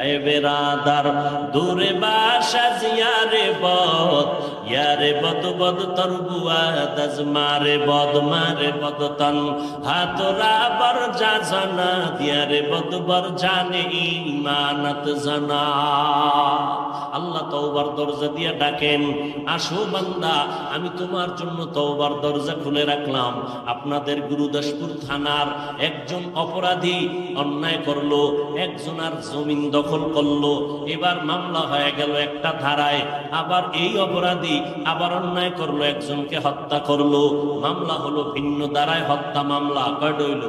এ বেরাদার দূরে বাসা জিয়ারে বদ ইয়ারে বদ বদ তরবুয়া দাজ মারে বদ তন হাতরা বর যা জানা দিয়ারে বদ বর জানে ইমানত জানা। আল্লাহ তওবার দরজা দিয়া ডাকেন, আসো বান্দা আমি তোমার জন্য তওবার দরজা খুলে রাখলাম। আপনাদের গুরুদাসপুর থানার একজন অপরাধী অন্যায় করলো, একজনের জমিন দখল করলো, এবার মামলা হয়ে গেল একটা ধারায়। আবার এই অপরাধী আবার অন্যায় করলো, একজনকে হত্যা করলো, মামলা হলো ভিন্ন ধারায় হত্যা মামলা। কয়টা হইল?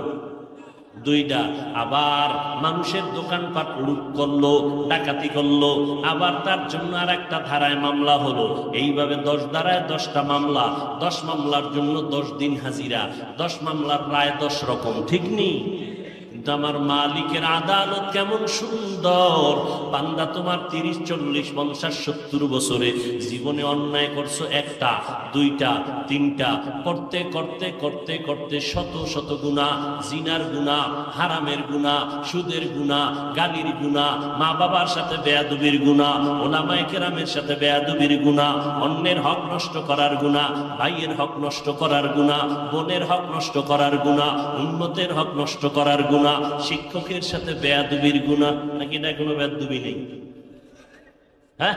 দুইটা। আবার মানুষের দোকানপাট লুট করলো, ডাকাতি করলো, আবার তার জন্য আর একটা ধারায় মামলা হলো। এইভাবে 10 ধারায় 10টা মামলা, 10 মামলার জন্য 10 দিন হাজিরা, 10 মামলার রায় 10 রকম। ঠিক নেই? কিন্তু আমার মালিকের আদালত কেমন সুন্দর। বান্দা তোমার 30, 40, 50, 70 বছরে জীবনে অন্যায় করছো একটা, দুইটা, তিনটা, করতে করতে করতে করতে শত শত গুনাহ, জিনার গুনাহ, হারামের গুনাহ, সুদের গুনাহ, গালির গুনাহ, মা বাবার সাথে বেয়াদবির গুনাহ, ওলামায়ে কেরামের সাথে বেয়াদবির গুনাহ, অন্যের হক নষ্ট করার গুনাহ, ভাইয়ের হক নষ্ট করার গুনাহ, বোনের হক নষ্ট করার গুনাহ, উম্মতের হক নষ্ট করার গুনাহ, শিক্ষকের সাথে বেয়াদবির গুনাহ। নাকি না কোনো বেয়াদবি নেই? হ্যাঁ,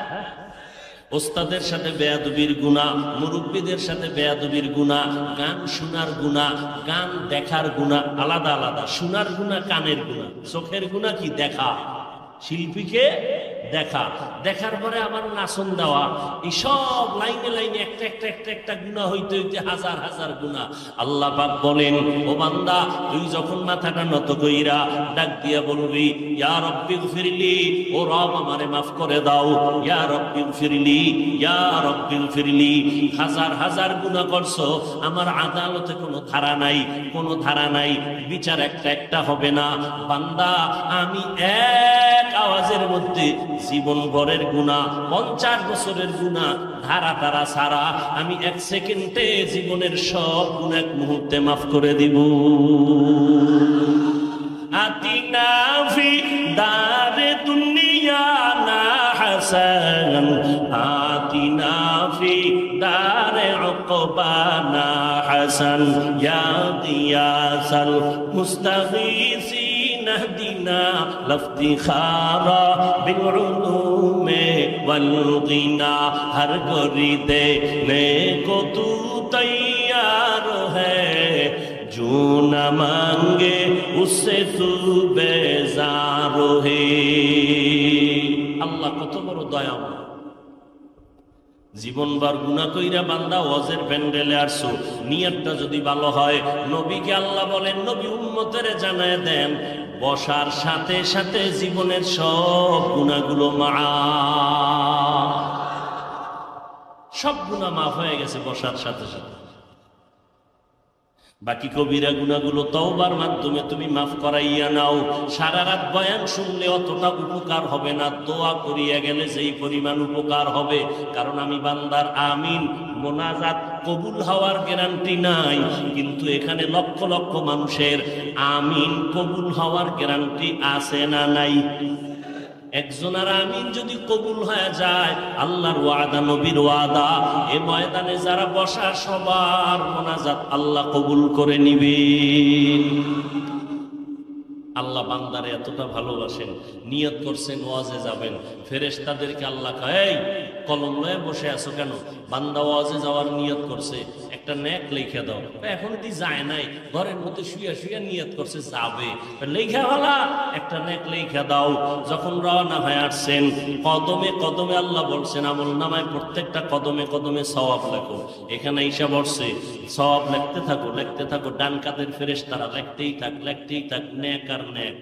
ওস্তাদের সাথে বেয়াদবির গুনাহ, মুরব্বীদের সাথে বেয়াদবির গুনাহ, গান শোনার গুনাহ, গান দেখার গুনাহ আলাদা আলাদা। শোনার গুনাহ কানের গুনাহ, চোখের গুনাহ কি? দেখা, শিল্পীকে দেখা, দেখার পরে আমার নাচন দেওয়া, এই সব লাইনে লাইনে একটা একটা একটা একটা গুনাহ হইতে হইতে হাজার হাজার গুনাহ। আল্লাহ পাক বলেন, ও বান্দা তুই যখন মাথাটা নত কইরা ডাক দিয়া বলবি ইয়া রব্বি গফিরলি, ও রব আমারে মাফ করে দাও, ইয়া রব্বি গফিরলি, ইয়া রব্বি গফিরলি। হাজার হাজার গুনাহ করছো, আমার আদালতে কোনো ধারা নাই, কোনো ধারা নাই, বিচার একটা একটা হবে না। বান্দা আমি এক আওয়াজের মধ্যে জীবন ভরের গুনাহ, 50 বছরের গুনাহ ধারা তারা সারা আমি 1 সেকেন্ডে জীবনের সব গুনাহ এক মুহূর্তে মাফ করে দিব। আতিনা ফি দারে দুনিয়া না হাসান, আতিনা ফি দারে উকবানা হাসান, ইয়া গিয়াসাল মুস্তাগীসি نهدنا لافتخارا بالعلوم والغنا। ہر گوری دینے کو تو تیار ہے، جو نہ مانگے اس سے تو بیزار ہے। আল্লাহ কত বড় দয়াময়। জীবনবার গুনাহ কইরা বান্দা ওয়াজের প্যান্ডেলে আসছো, নিয়তটা যদি ভালো হয়, নবীকে আল্লাহ বলেন নবী উম্মতেরে জানায় দেন বসার সাথে সাথে জীবনের সব গুনাহগুলো মাফ, সব গুনাহ মাফ হয়ে গেছে বসার সাথে সাথে। বাকি কবিরা গুনাহগুলো তওবার মাধ্যমে তুমি মাফ করাইয়া নাও। সারা রাত বয়ান শুনলে অতটা উপকার হবে না, দোয়া করিয়া গেলে যেই পরিমাণ উপকার হবে। কারণ আমি বান্দার আমিন মোনাজাত কবুল হওয়ার গ্যারান্টি নাই, কিন্তু এখানে লক্ষ লক্ষ মানুষের আমিন কবুল হওয়ার গ্যারান্টি আছে না নাই? একজনের আমিন যদি কবুল হয়ে যায়, আল্লাহর ওয়াদা, নবীর ওয়াদা, এ ময়দানে যারা বসা সবার মোনাজাত আল্লাহ কবুল করে নিবেন। আল্লাহ বান্দারে এতটা ভালোবাসেন, নিয়ত করছেন ওয়াজে যাবেন, ফেরেশতাদেরকে আল্লাহ কয় এই কলম লয়ে বসে আছো কেন? বান্দা ওয়াজে যাওয়ার নিয়ত করছে, একটা নেক লিখে দাও। এখন দি যায় নাই, ঘরের মধ্যে শুয়ে শুয়ে নিয়ত করছে যাবে, লেখা হলা একটা নেক লিখে দাও। যখন রওনা হয়ে আসছেন, কদমে কদমে আল্লাহ বলছেন আমল নামায় প্রত্যেকটা কদমে কদমে সওয়াব লেখো। এখানে ঈশা বলছে সওয়াব লিখতে থাকো, লিখতে থাকো। ডান কাদের ফেরেশতারা লিখতেই থাক, লিখতেই থাক, নেক আর নেক।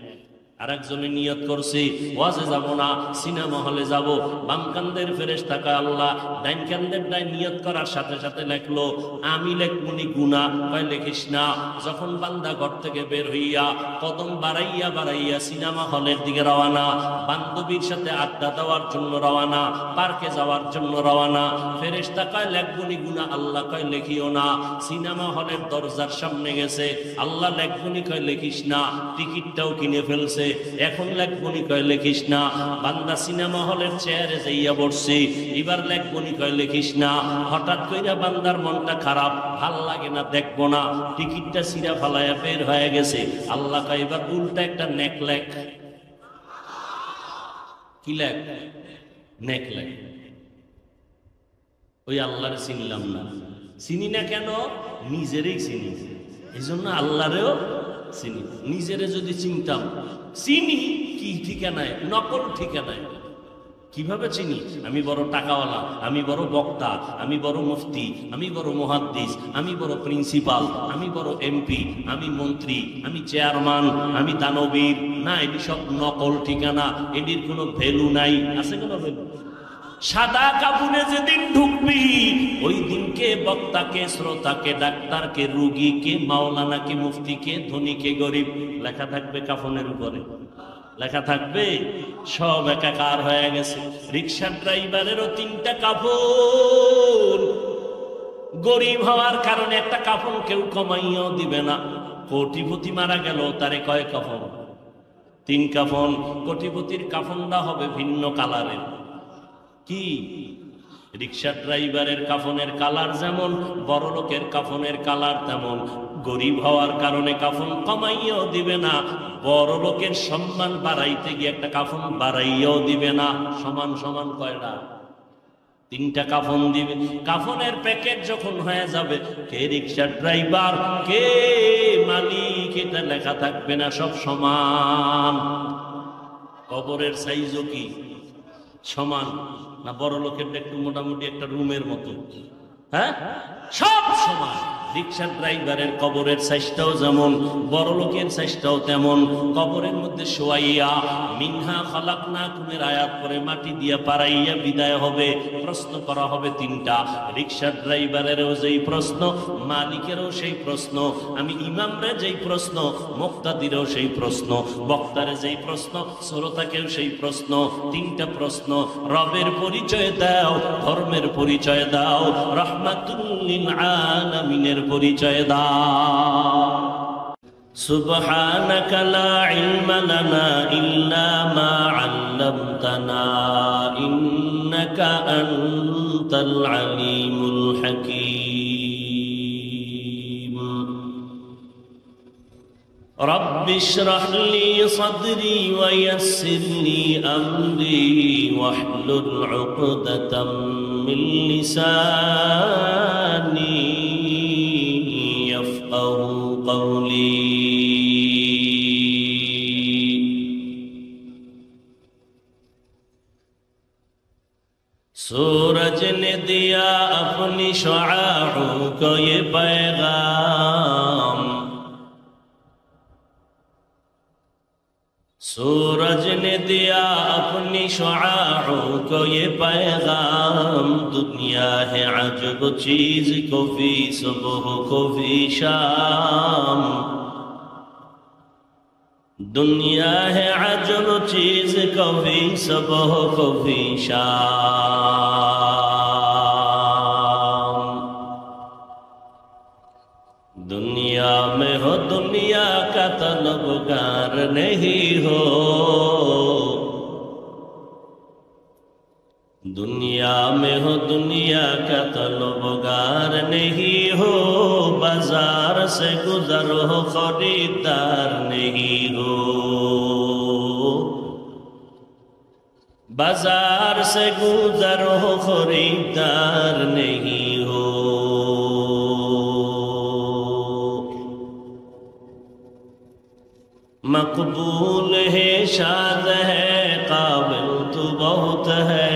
আরেকজনে নিয়ত করছে ওয়াজে যাব না, সিনেমা হলে যাব। বাম কান্দের ফেরেশতা কয় আল্লাহ, ডাইন কান্দের ডাই নিয়ত করার সাথে সাথে লেখলো আমি লেখমনি গুনাহ, কয় লেখিস না। যখন বান্দা ঘর থেকে বের হইয়া কদম বাড়াইয়া বাড়াইয়া সিনেমা হলের দিকে রওনা, বান্ধবীর সাথে আড্ডা দেওয়ার জন্য রওনা, পার্কে যাওয়ার জন্য রওনা, ফেরেশতা কয় লেখবনি গুনাহ, আল্লাহ কয় লেখিও না। সিনেমা হলের দরজার সামনে গেছে, আল্লাহ লেখবনি, কয় লেখিস না। টিকিটটাও কিনে ফেলছে, এখন লেখবনি কয় লেখিস না। বান্দা সিনেমা হলের চেয়ারে যাইয়া বসছে, এবার লেখবনি কয় লেখিস না। হঠাৎ কইরা বান্দার মনটা খারাপ, ভাল লাগে না, দেখবো না, টিকিটটা ছিঁড়া ফালাইয়া বের হয়ে গেছে। আল্লাহ কয় এবার উল্টা একটা নেক লেখ। কি লেখ? নেক লেখ। ওই আল্লাহর চিনলাম না। চিনি না কেন? নিজেরই চিনি, এই জন্য আল্লাহরেও চিনি। নিজেরে যদি চিনতাম, চিনি কি ঠিকানায়, নকল ঠিকানায়। কিভাবে চিনি? আমি বড় টাকাওয়ালা, আমি বড় বক্তা, আমি বড় মুফতি, আমি বড় মুহাদ্দিস, আমি বড় প্রিন্সিপাল, আমি বড় এমপি, আমি মন্ত্রী, আমি চেয়ারম্যান, আমি দানবীর। না, এটি সব নকল ঠিকানা, এটির কোনো ভ্যালু নাই। আছে কোনো ভ্যালু? সাদা কাপড়ে যেদিন ঢুকবি, ওই দিনকে বক্তাকে, শ্রোতাকে, ডাক্তারকে, রুগীকে, মাওলানাকে, মুফতিকে, ধনীকে, গরিব লেখা থাকবে কাফনের উপরে। লেখা থাকবে, সব একাকার হয়ে গেছে। রিক্সার ড্রাইভারেরও 3টা কাফন। গরিব হওয়ার কারণে একটা কাফন কেউ কমাইয়াও দিবে না। কোটিপতি মারা গেল, তারে কয় কাফন? 3 কাফন। কোটিপতির কাফনটা হবে ভিন্ন কালারের। কি? রিক্সা ড্রাইভারের কাফনের কালার যেমন, বড় লোকের কাফনের কালার তেমন। গরিব হওয়ার কারণে কাফন কমাইয়াও দিবে না, বড় লোকের সম্মান বাড়াইতে গিয়ে একটা কাফন বাড়াইয়াও দিবে না। সমান সমান কয়টা? 3টা কাফন দিবে। কাফনের প্যাকেট যখন হয়ে যাবে, কে রিক্সা ড্রাইভার, কে মালিক, এটা লেখা থাকবে না, সব সমান। কবরের সাইজও কি সমান না? বড় লোকের একটু মোটামুটি একটা রুমের মতো, হ্যাঁ, সব সমান। রিক্সার ড্রাইভারের কবরের সাইজটাও যেমন, বড় লোকের সাইজটাও তেমন। কবরের মধ্যে শোয়াইয়া মিনহা খালাকনাকুমের আয়াত করে মাটি দিয়া পাড়াইয়া বিদায় হবে। প্রশ্ন করা হবে 3টা। রিক্সার ড্রাইভারেরও যেই প্রশ্ন, মালিকেরও সেই প্রশ্ন, আমি ইমামরে যেই প্রশ্ন, মুক্তাদিরও সেই প্রশ্ন, বক্তারে যেই প্রশ্ন, শ্রোতাকেও সেই প্রশ্ন। 3টা প্রশ্ন। রবের পরিচয় দাও, ধর্মের পরিচয় দাও, রাহমাতুল লিল আলামিনের পরিচয় দাও। সুবহানাকা লা ইলমা লানা ইল্লা মা আল্লামতানা ইন্নাকা আনতাল আলিমুল হাকীম। রব্বি ইশরাহ লি সাদরি ওয়া ইয়াসসির লি আমরি ওয়াহলুল উকদাতাম মিন লিসানি ইয়াফকাহু কওলি। सूरज ने दिया अपनी शुआओं को ये पैगाम, सूरज ने दिया अपनी शुआओं को ये पैगाम। दुनिया है अजब चीज, कभी सुबह कभी शाम। दुनिया है अजब चीज, कभी सुबह कभी शाम। दुनिया में हो दुनिया का तलबगार नहीं हो, दुनिया में हो दुनिया का तलबगार नहीं हो। बाजार से गुजर हो खरीदार नहीं हो, बाजार से गुजर हो खरीदार नहीं हो। मकबूल है शाद है काबिल तो बहुत है,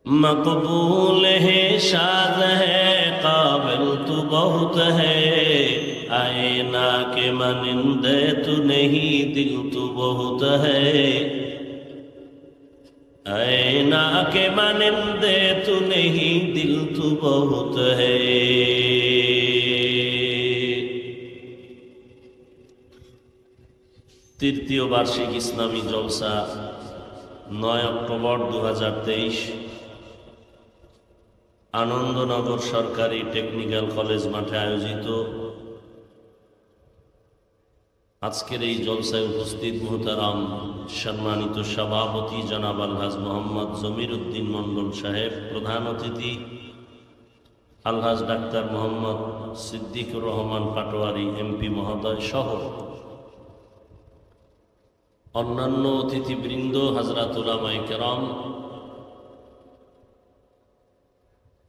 मकबूल है शाद है काबिल तो बहुत है। आईना के मनिंदे तू नहीं दिल तो बहुत है, आईना के मनिंदे तू नहीं दिल तो बहुत है। তৃতীয় বার্ষিক ইসলামী জলসা 9 অক্টোবর 2023 আনন্দনগর সরকারি টেকনিক্যাল কলেজ মাঠে আয়োজিত আজকের এই জলসায় উপস্থিত মুহতারাম সম্মানিত সভাপতি জনাব আলহাজ মোহাম্মদ জমির উদ্দিন মন্ডল সাহেব, প্রধান অতিথি আলহাজ ডাক্তার মোহাম্মদ সিদ্দিকুর রহমান পাটোয়ারি এমপি মহোদয় সহ অন্যান্য অতিথিবৃন্দ, হযরত উলামায়ে কেরাম,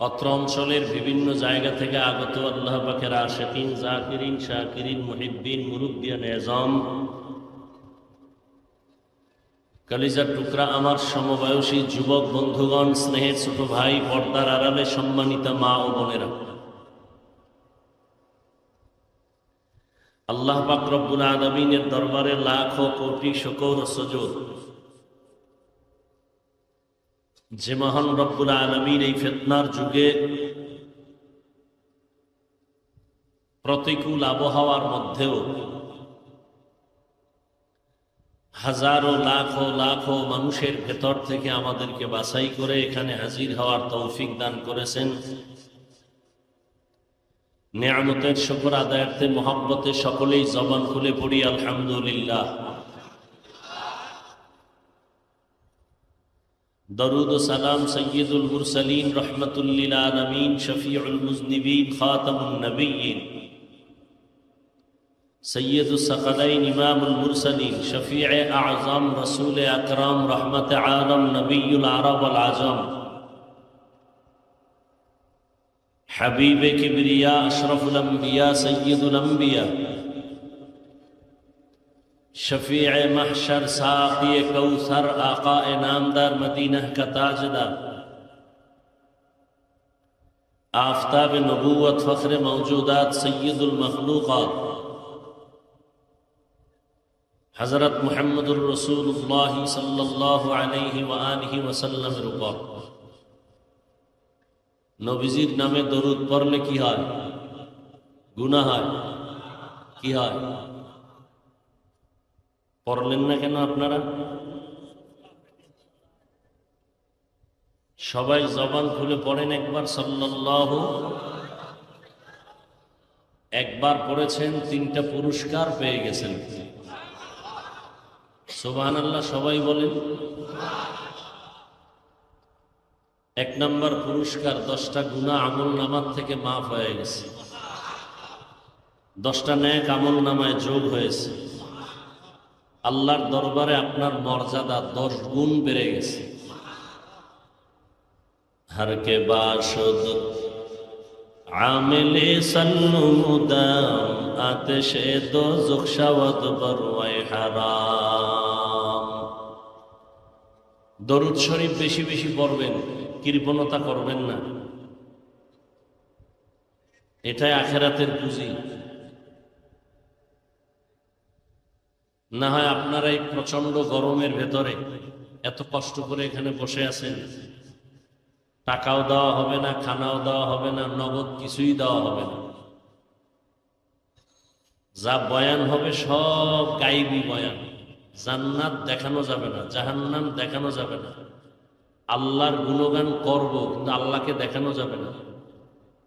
অত্র অঞ্চলের বিভিন্ন জায়গা থেকে আগত আল্লাহ পাকের আশিকিন, জাকিরিন, শাকিরিন, মুহিব্বিন, মুরব্বিয়ান এজাম, কলিজার টুকরা আমার সমবয়সী যুবক বন্ধুগণ, স্নেহের ছোট ভাই, পর্দার আড়ালে সম্মানিত মা ও বোনেরা, আল্লাহ পাক রব্বুল আলামিনের দরবারে লাখো কোটি শুকর ও সুজুদ যে মহান রব্বুল আলামিন এই ফিতনার যুগে প্রতিকূল আবহাওয়ার মধ্যেও হাজারো লাখো লাখো মানুষের ভেতর থেকে আমাদেরকে বাছাই করে এখানে হাজির হওয়ার তৌফিক দান করেছেন। নিয়ামতের শুকর আদায়ার্থে মোহাব্বতে সকলেই জবান খুলে পড়ি আলহামদুলিল্লাহ। দরুদ ও সালাম সৈয়দুল মুরসালিন রহমাতুল লিল আলামিন শফিউল মুজনিবিন খাতামুন নবিয়্যিন সৈয়দুস সাকালাইন ইমামুল মুরসালিন শফিয়ে আযম রাসূল আকরাম রহমতে আলম নবিয়ুল আরব ওয়াল আজম হাবিবে কিবরিয়া আশরাফুল আম্বিয়া সৈয়দুল আম্বিয়া शफीए महशर साक़िए कौसर आक़ाए नामदार मदीना का ताजदार आफ़ताब नबूवत फ़ख्र मौजूदात सय्यदुल मखलूक़ात हज़रत मुहम्मदुर रसूलुल्लाह सल्लल्लाहु अलैहि व आलिहि वसल्लम रुपर नबीजीर नामे दरूद पढ़ले की হয়? गुनाह হয়? কি হয়? পড়লেন না কেন আপনারা? সবাই জবান খুলে পড়েন একবার সাল্লাল্লাহু। একবার পড়েছেন, 3টা পুরস্কার পেয়ে গেছেন। সুবহানাল্লাহ সবাই বলেন। 1 নম্বর পুরস্কার, 10টা গুনাহ আমল নামার থেকে মাফ হয়ে গেছে, 10টা নেক আমল নামায় যোগ হয়েছে। আল্লাহর দরবারে আপনার মর্যাদা 10 গুণ বেড়ে গেছে। হর কে বাশুদ আমিলে সন্নু মুদাম আতশে দোজখ শাওয়াত বরওয়াই হারাম। দরুদ শরীফ বেশি বেশি পড়বেন, কৃপণতা করবেন না, এটাই আখিরাতের পুঁজি। না হয় আপনারা এই প্রচন্ড গরমের ভেতরে এত কষ্ট করে এখানে বসে আছেন, টাকাও দেওয়া হবে না, খানাও দেওয়া হবে না, নগদ কিছুই দেওয়া হবে না। যা বয়ান হবে সব গায়েবী বয়ান। জান্নাত দেখানো যাবে না, জাহান্নাম দেখানো যাবে না। আল্লাহর গুণগান করব, কিন্তু আল্লাহকে দেখানো যাবে না।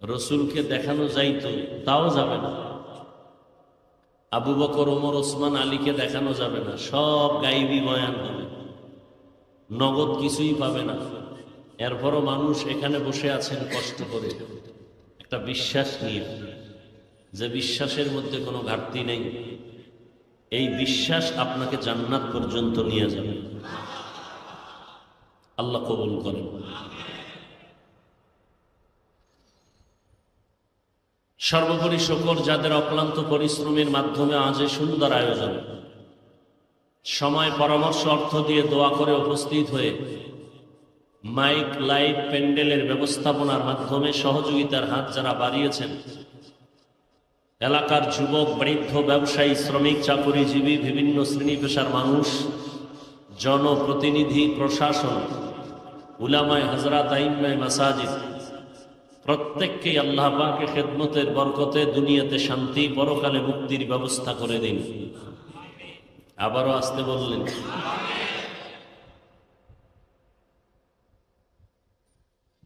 রসুলকে দেখানো যাইতো, তাও যাবে না। আবু বকর, ওমর, ওসমান, আলীকে দেখানো যাবে না। সব গায়েবী বয়ান হবে, নগদ কিছুই পাবে না। এরপরও মানুষ এখানে বসে আছেন কষ্ট করে, একটা বিশ্বাস নিয়ে, যে বিশ্বাসের মধ্যে কোনো ঘাটতি নেই। এই বিশ্বাস আপনাকে জান্নাত পর্যন্ত নিয়ে যাবে। আল্লাহ কবুল করেন। সর্বোপরি শুকর যাদের অক্লান্ত পরিশ্রমের মাধ্যমে আজ এই সুন্দর আয়োজন, সময়, পরামর্শ, অর্থ দিয়ে দোয়া করে উপস্থিত হয়ে মাইক, লাইট, প্যান্ডেলের ব্যবস্থাপনার মাধ্যমে সহযোগিতার হাত যারা বাড়িয়েছেন, এলাকার যুবক, বৃদ্ধ, ব্যবসায়ী, শ্রমিক, চাকুরিজীবী, বিভিন্ন শ্রেণী পেশার মানুষ, জনপ্রতিনিধি, প্রশাসন, উলামায়ে হযরত, আইম্মায়ে মাসাজিদ, প্রত্যেককেই আল্লাহ পাকের খেদমতের বরকতে দুনিয়াতে শান্তি, পরকালে মুক্তির ব্যবস্থা করে দিন। আবারও আসতে বললেন।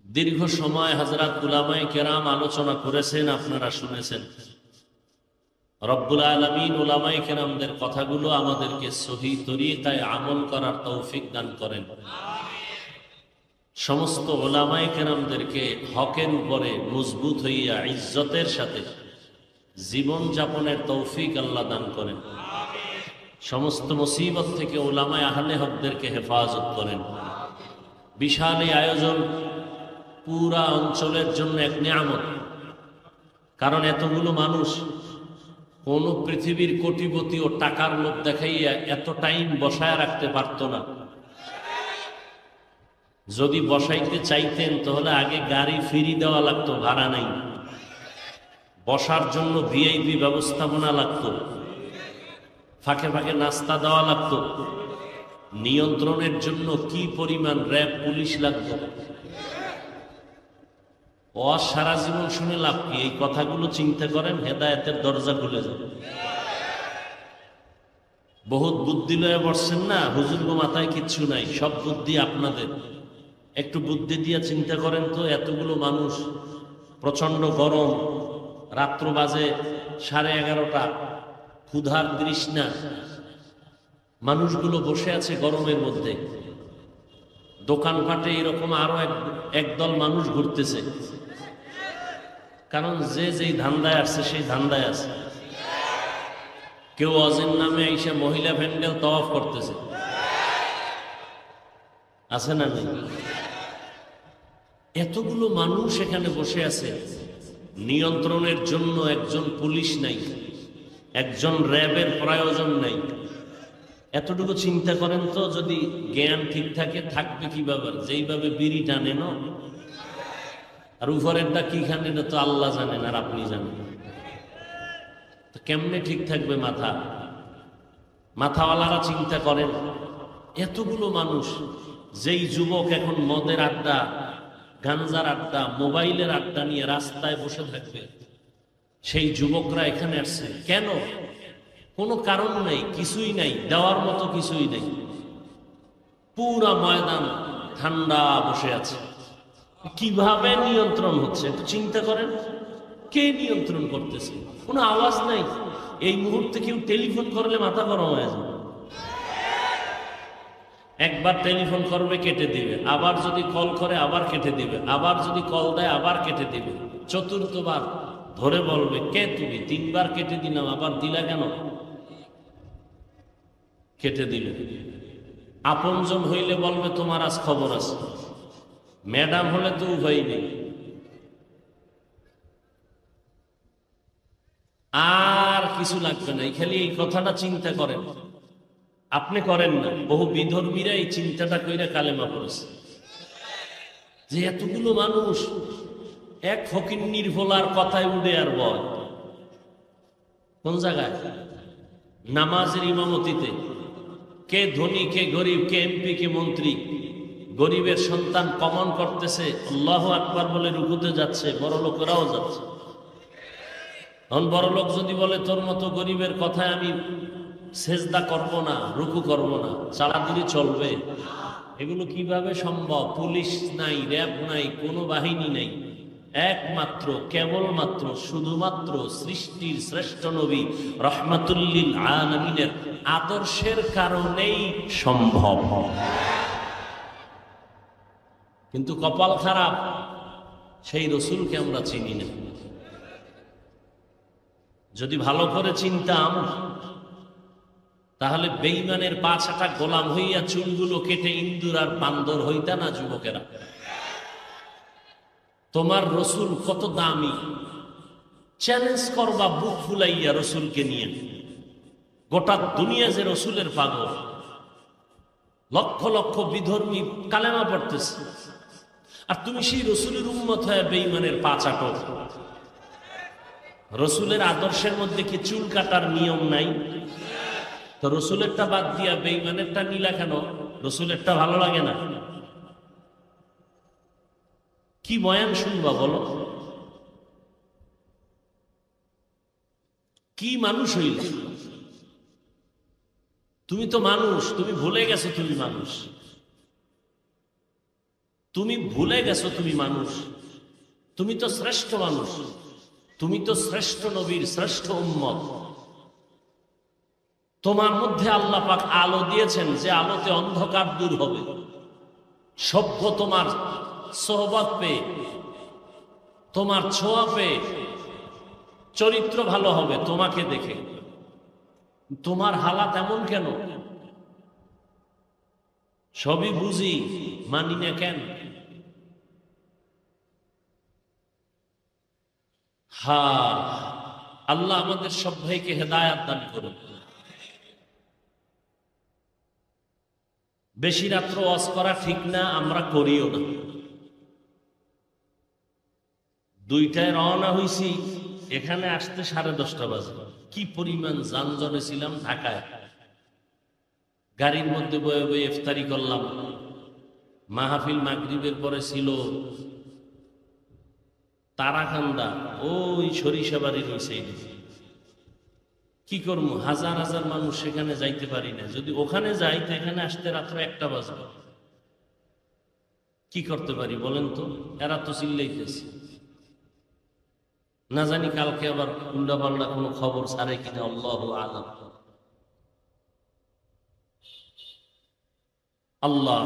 দীর্ঘ সময় হযরত উলামায়ে কেরাম আলোচনা করেছেন, আপনারা শুনেছেন। রব্বুল আলামিন উলামায়ে কেরামদের কথাগুলো আমাদেরকে সহি তরিকায় আমল করার তৌফিক দান করেন। সমস্ত উলামায়ে কেরামদেরকে হকের উপরে মজবুত হইয়া ইজ্জতের সাথে জীবন যাপনের তৌফিক আল্লাহ দান করেন। সমস্ত মুসিবত থেকে উলামায়ে আহলে হকদেরকে হেফাজত করেন। বিশাল এই আয়োজন পুরা অঞ্চলের জন্য এক নিয়ামত। কারণ এতগুলো মানুষ কোন পৃথিবীর কোটিপতি ও টাকার লোভ দেখাইয়া এত টাইম বসায় রাখতে পারত না। যদি বসাইতে চাইতেন তাহলে আগে গাড়ি ফ্রি দেওয়া লাগতো, ভাড়া নাই। বসার জন্য ভিআইপি ব্যবস্থাপনা লাগতো, ফাঁকে ফাঁকে নাস্তা দেওয়া লাগতো, নিয়ন্ত্রণের জন্য কি পরিমাণ র্যাব পুলিশ লাগতো। সারা জীবন শুনে লাভ কি? এই কথাগুলো চিন্তা করেন, হেদায়েতের দরজা খুলে যাবে। বহুত বুদ্ধি লয়ে বসছেন না, হুজুর গো মাথায় কিচ্ছু নাই, সব বুদ্ধি আপনাদের। একটু বুদ্ধি দিয়ে চিন্তা করেন তো, এতগুলো মানুষ, প্রচন্ড গরম, রাত্র বাজে 11:30, ক্ষুধার তৃষ্ণা, মানুষগুলো বসে আছে গরমের মধ্যে। দোকানপাটে এরকম আরো একদল মানুষ ঘুরতেছে, কারণ যে যেই ধান্দায় আসছে সেই ধান্দায় আছে। কেউ অজিন নামে এসে মহিলা প্যান্ডেল তওয়াফ করতেছে, আছে না নেই? এতগুলো মানুষ এখানে বসে আছে, নিয়ন্ত্রণের জন্য একজন পুলিশ নাই, একজন র্যাবের প্রয়োজন নাই। এতটুকু চিন্তা করেন তো, যদি জ্ঞান ঠিক থাকে, থাকবে কিভাবে? যেইভাবে বিড়ি টানে না, আর উপরেরটা কি খান এটা তো আল্লাহ জানেন আর আপনি জানেন। তো কেমনে ঠিক থাকবে মাথা? মাথাওয়ালারা চিন্তা করেন, এতগুলো মানুষ, যেই যুবক এখন মদের আড্ডা, গাঞ্জার আড্ডা, মোবাইলের আড্ডা নিয়ে রাস্তায় বসে থাকবে, সেই যুবকরা এখানে আসছে কেন? কোনো কারণ নেই, কিছুই নাই, দেওয়ার মতো কিছুই নেই। পুরা ময়দান ঠান্ডা বসে আছে। কিভাবে নিয়ন্ত্রণ হচ্ছে একটু চিন্তা করেন। কে নিয়ন্ত্রণ করতেছে? কোনো আওয়াজ নাই। এই মুহূর্তে কেউ টেলিফোন করলে মাথা গরম হয়ে যাবে। একবার টেলিফোন করবে, কেটে দিবে, আবার যদি কল করে আবার কেটে দিবে, আবার যদি কল দেয় আবার কেটে দিবে, চতুর্থবার ধরে বলবে, কে তুমি? 3বার কেটে দিলাম, আবার দিলা কেন? কেটে দিলে। আপনজন হইলে বলবে তোমার আজ খবর আছে, ম্যাডাম হলে তো উভয় নেই। আর কিছু লাগবে না, খালি এই কথাটা চিন্তা করেন। আপনি করেন না, বহু বিধর্মীরা এই চিন্তাটা কইরা কালেমা পড়েছে, যে এতগুলো মানুষ এক ফকিন্নির ভোলার কথায় উড়ে আর বয়। কোন জায়গায়? নামাজের ইমামতিতে। কে ধনী, কে গরিব, কে এমপি, কে মন্ত্রী। গরিবের সন্তান কমন করতেছে, আল্লাহু আকবার বলে রুকুতে যাচ্ছে, বড় লোকেরাও যাচ্ছে। তখন বড় লোক যদি বলে, তোর মতো গরিবের কথায় আমি সেজদা করব না, রুকু করব না, চালাদুরি চলবে? এগুলো কিভাবে সম্ভব? পুলিশ নাই, র্যাব নাই, কোনো বাহিনী নাই, একমাত্র কেবলমাত্র শুধুমাত্র সৃষ্টির শ্রেষ্ঠ নবী রহমাতুল্লিল আলামিনের আদর্শের কারণেই সম্ভব। কিন্তু কপাল খারাপ, সেই রসুলকে আমরা চিনি না। যদি ভালো করে চিনতাম, তাহলে বেঈমানের 5 গোলাম হইয়া চুলগুলো কেটে ইন্দুর আর বান্দর হইতা না যুবকেরা। তোমার রসুল কত দামি, চ্যালেঞ্জ করবা বুক ফুলাইয়া রসুলকে নিয়ে। গোটা দুনিয়া যে রসুলের পাগল, লক্ষ লক্ষ বিধর্মী কালেমা পড়তেছে, আর তুমি সেই রসুলের উম্মত হয়ে বেঈমানের 5 রসুলের আদর্শের মধ্যে কি চুল কাটার নিয়ম নাই? তো রসুলেরটা বাদ দিয়া বেঈমানেরটা নিলা কেন? রসুলেরটা ভালো লাগে না? কি বয়ান শুনবা বলো? কি মানুষ হইল? তুমি তো মানুষ, তুমি ভুলে গেছো তুমি মানুষ, তুমি ভুলে গেছো তুমি মানুষ। তুমি তো শ্রেষ্ঠ মানুষ, তুমি তো শ্রেষ্ঠ নবীর শ্রেষ্ঠ উম্মত। তোমার মধ্যে আল্লাহ পাক আলো দিয়েছেন, যে আলোতে অন্ধকার দূর হবে। সভ্য তোমার সোহবত পেয়ে, তোমার ছোঁয়া পেয়ে চরিত্র ভালো হবে তোমাকে দেখে। তোমার হালাত এমন কেন? সবই বুঝি, মানি না কেন? আল্লাহ আমাদের সব ভাইকে হেদায়াত দান করুন। বেশি রাত্র ওয়াজ করা ঠিক না, আমরা করিও না। 2টায় রওনা হইছি, এখানে আসতে 10:30 বাজে। কি পরিমাণ যানজটে ছিলাম ঢাকায়। গাড়ির মধ্যে বয়ে বয়ে ইফতারি করলাম। মাহফিল মাগরিবের পরে ছিল তারাকান্দা, ওই সরিষাবাড়ির ওই সাইডে। কি করবো, হাজার হাজার মানুষ, সেখানে যাইতে পারি না। যদি ওখানে যাই তো এখানে আসতে রাত্র 1টা বাজবে। কি করতে পারি বলেন তো? এরা তো চিল্লাইতেছে, না জানি কালকে আবার উল্টা পাল্টা কোনো খবর ছাড়ে কিনা, আল্লাহু আলাম। আল্লাহ।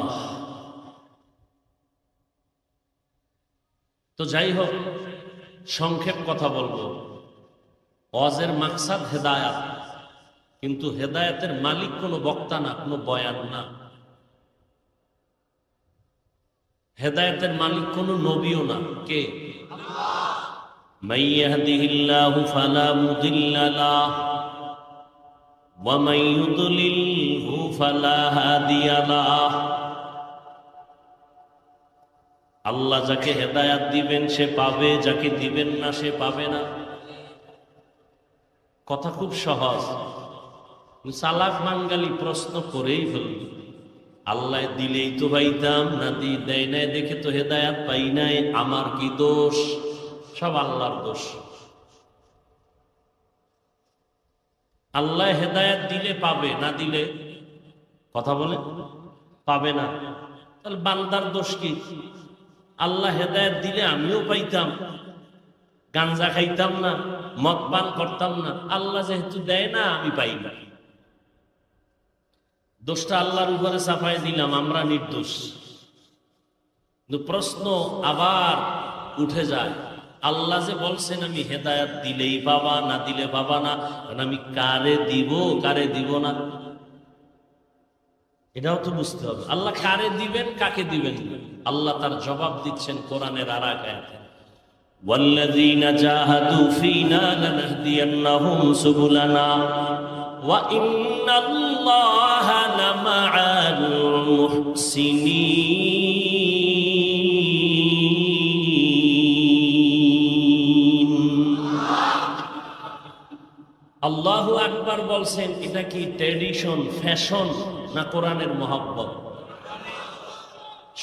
তো যাই হোক, সংক্ষেপ কথা বলবো। ওয়াজের মাকসাদ হেদায়াত, কিন্তু হেদায়াতের মালিক কোনো বক্তা না, কোনো বয়ান না। হেদায়াতের মালিক কোনো নবীও না। কে? মান ইয়াহদিহিল্লাহু ফালা মুদিল্লা লাহু ওয়া মান ইউদ্লিলহু ফালা হাদিয়া লাহু। আল্লাহ যাকে হেদায়াত দিবেন সে পাবে, যাকে দিবেন না সে পাবে না। কথা খুব সহজ। চালাক বাঙালি প্রশ্ন করেই ফেলল, আল্লাহ দিলেই তো পাইতাম, না দেয় নাই দেখে তো হেদায়াত পাই নাই, আমার কি দোষ? সব আল্লাহর দোষ। আল্লাহ হেদায়াত দিলে পাবে, না দিলে কথা বলে পাবে না। তাহলে বান্দার দোষ কি? আল্লাহ হেদায়াত দিলে আমিও পাইতাম, গাঞ্জা খাইতাম না, মদ পান করতাম না। আল্লাহ যেহেতু দেয় না, আমি পাই না। দোষটা আল্লাহর উপরে চাপাই দিলাম, আমরা নির্দোষ। কিন্তু প্রশ্ন আবার উঠে যায়, আল্লাহ যে বলছেন আমি হেদায়াত দিলেই পাবা, না দিলে পাবা না, আমি কারে দিব কারে দিব না, এটাও তো বুঝতে হবে। আল্লাহ কারে দিবেন কাকে দিবেন, আল্লাহ তার জবাব দিচ্ছেন কোরআনের আর এক আয়াতে, ওয়াল্লাযীনা জাহাদু ফীনা লানাহদিয়ান্নাহুম সুবুলানা ওয়া ইন্নাল্লাহা লামাআল মুহসিনিন। আল্লাহু আকবার বলছেন। এটা কি ট্র্যাডিশন, ফ্যাশন, না কোরআনের মহব্বত?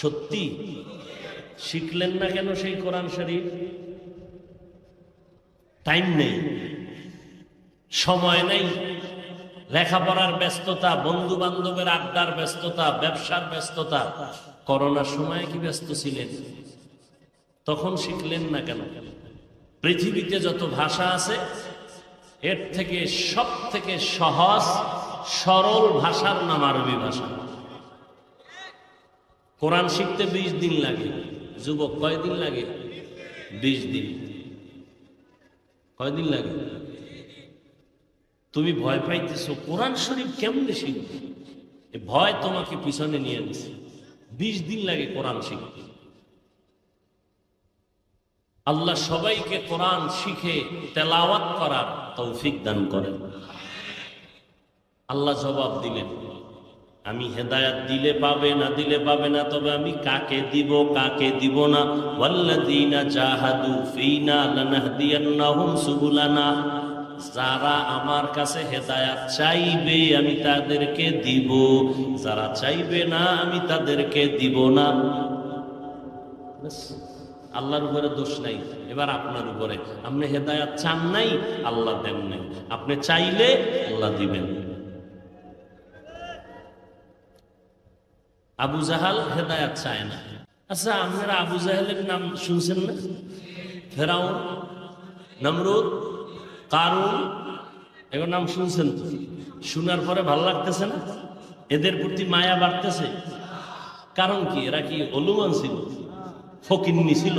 সত্যি শিখলেন না কেন সেই কোরআন শরীফ? টাইম নেই, সময় নেই, লেখাপড়ার ব্যস্ততা, বন্ধু বান্ধবের আড্ডার ব্যস্ততা, ব্যবসার ব্যস্ততা। করোনার সময় কি ব্যস্ত ছিলেন? তখন শিখলেন না কেন? পৃথিবীতে যত ভাষা আছে এর থেকে সব থেকে সহজ সরল ভাষার নাম আরবি ভাষা। কোরআন শিখতে 20 দিন লাগে। যুবক, কয়দিন লাগে? 20 দিন। কয়দিন লাগে? তুমি ভয় পাইতেছো কোরআন শরীফ কেমনে শিখবে, ভয় তোমাকে পিছনে নিয়ে গেছে। 20 দিন লাগে কোরআন শিখতে। আল্লাহ সবাইকে কোরআন শিখে তেলাওয়াত করার তৌফিক দান করেন। আল্লাহ জবাব দিলেন, আমি হেদায়াত দিলে পাবে, না দিলে পাবে না, তবে আমি কাকে দিব কাকে দিব না। ওয়াল্লাযীনা জাহাদু ফীনা লানাহদিয়ান্নাহুম সুবুলানা। যারা আমার কাছে হেদায়াত চাইবে আমি তাদেরকে দিব, যারা চাইবে না আমি তাদেরকে দিব না। আল্লাহর উপরে দোষ নাই। এবার আপনার উপরে, আপনি হেদায়াত চান নাই, আল্লাহ দেন নাই। আপনি চাইলে আল্লাহ দিবেন। আবু জাহাল হেদায়াত চায় না। আচ্ছা, আপনারা আবু জাহেলের নাম শুনছেন না? ফেরাউন, নমরুদ, কারুন, এগুলোর নাম শুনছেন তো? শোনার পরে ভালো লাগতেছে না? এদের প্রতি মায়া বাড়তেছে। কারণ কি? এরা কি অলুমান ছিল, ফকিন্নি ছিল,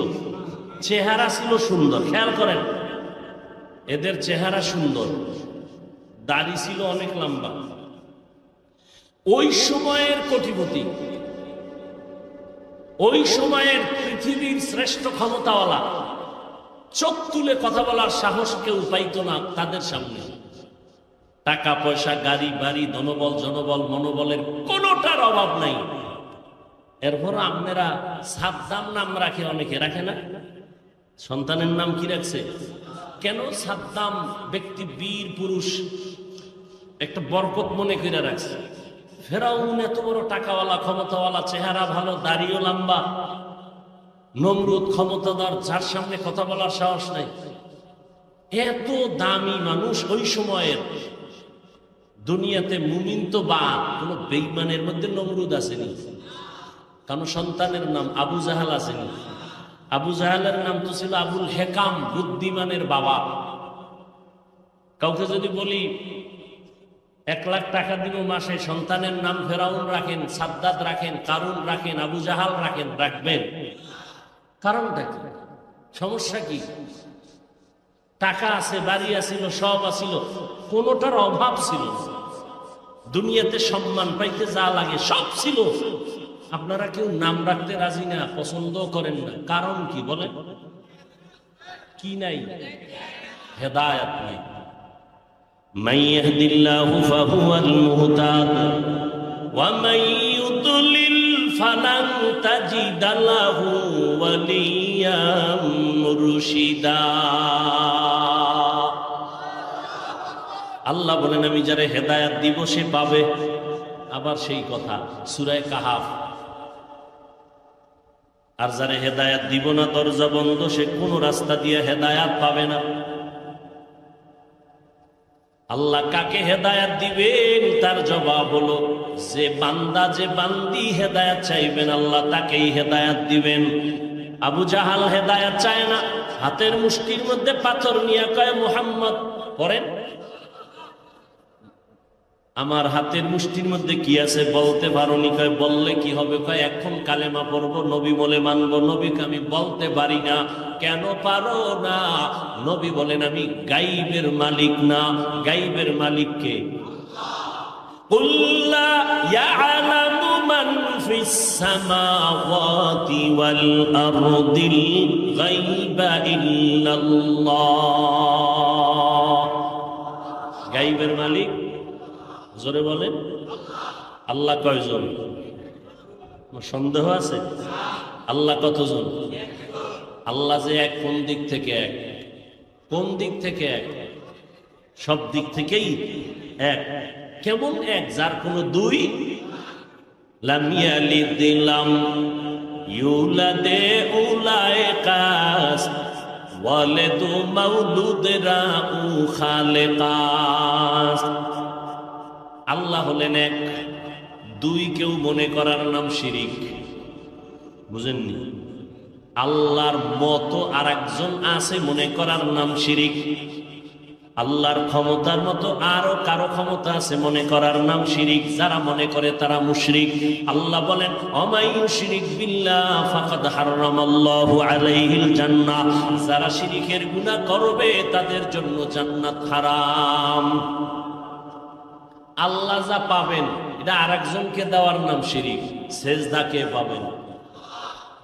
চেহারা ছিল সুন্দর। খেয়াল করেন, এদের চেহারা সুন্দর, দাড়ি ছিল অনেক লম্বা। ওই সময়ের কোটিপতি, ওই সময়ের পৃথিবীর শ্রেষ্ঠ ক্ষমতাওয়ালা চোখ তুলে কথা বলার সাহস কেউ পাইত না তাদের সামনে। টাকা পয়সা, গাড়ি বাড়ি, ধনবল জনবল মনোবলের কোনোটার অভাব নাই। এরপর আপনারা সাদ্দাম নাম রাখে, অনেকে রাখে না? সন্তানের নাম কি রাখছে? কেন? সাদ্দাম ব্যক্তি বীর পুরুষ, একটা বরকত মনে করে রাখছে। ফেরাউন এত বড় টাকাওয়ালা ক্ষমতাওয়ালা, চেহারা ভালো, দাড়িও লম্বা। নমরুদ ক্ষমতাধর, যার সামনে কথা বলার সাহস নাই। এত দামি মানুষ ওই সময়ের দুনিয়াতে। মুমিন তো বাদ, কোন বেঈমানের মধ্যে নমরুদ আসেনি। কারণ সন্তানের নাম আবু জাহাল আসেনি। আবু জাহালের নাম তো ছিল আবুল হেকাম, বুদ্ধিমানের বাবা। কাউকে যদি বলি 1 লাখ টাকা দিব মাসে, সন্তানের নাম ফেরাউন রাখেন, সাদ্দাত রাখেন, কারুন রাখেন, আবু জাহাল রাখেন, রাখবেন? কারণটা কি? সমস্যা কি? টাকা আছে, বাড়ি আছিল, সব আছিল, কোনোটার অভাব ছিল না। দুনিয়াতে সম্মান পাইতে যা লাগে সব ছিল। আপনারা কেউ নাম রাখতে রাজি না, পছন্দ করেন না। কারণ কি বলেন? কি নাই? হেদায়েত নাই। মান ইয়াহদিল্লাহু ফাহুয়াল মুহতাদ ওয়া মান ইউদ্লিল ফালান তাজিদ লাহু ওয়ালিয়াম মুরশিদা। আল্লাহ বলেন, আমি যারে হেদায়েত দিব সে পাবে। আবার সেই কথা সূরা কাহাফ। আর যারে হেদায়েত দিব না, দরজা বন্ধ, সে কোন রাস্তা দিয়ে হেদায়েত পাবে না। আল্লাহ কাকে হেদায়েত দিবেন? তার জবাব হলো, যে বান্দা, যে বান্দি হেদায়েত চাইবেন আল্লাহ তাকেই হেদায়েত দিবেন। আবু জাহাল হেদায়েত চায় না, হাতের মুষ্টির মধ্যে পাথর নিয়ে কয়, মুহাম্মদ পড়েন। আমার হাতের মুষ্টির মধ্যে কি আছে বলতে পারোনি? কয় বললে কি হবে? কয় এখন কালেমা পড়বো, নবী বলে মানবো। নবীকে আমি বলতে পারি না। কেন পারো না? নবী বলেন, আমি গাইবের মালিক না। গাইবের মালিককে? কুল লা ইয়ালামু মান ফিস সামাওয়াতি ওয়াল আরদিল গায়বা ইল্লাল্লাহ। গাইবের মালিক জোরে বলেন। আল্লাহ কয়জন? সন্দেহ আছে? আল্লাহ কতজন? আল্লাহ যে এক, কোন দিক থেকে এক? কোন দিক থেকে এক? সব দিক থেকেই এক। কেমন এক? যার কোনো দুই। লাম ইয়ালিদ লাম ইউলাদে উলাইকাস ওয়ালাদু মাউলুদরা উ খালিকাস। আল্লাহ হলেন এক। দুই কেউ মনে করার নাম শিরিক। বুঝেননি? আল্লাহর মতো আর একজন আছে মনে করার নাম শিরিক। আল্লাহর ক্ষমতার মতো আরো কারো ক্ষমতা আছে মনে করার নাম শিরিক। যারা মনে করে তারা মুশরিক। আল্লাহ বলেন, ওমাই ইউশরিক বিল্লাহ ফাকাদ হারামাল্লাহু আলাইহিল জান্নাহ। যারা শিরিকের গুনাহ করবে তাদের জন্য জান্নাত হারাম। আল্লাহ যা পাবেন এটা আরেকজনকে দেওয়ার নাম শিরিক। সেজদা কে পাবেন?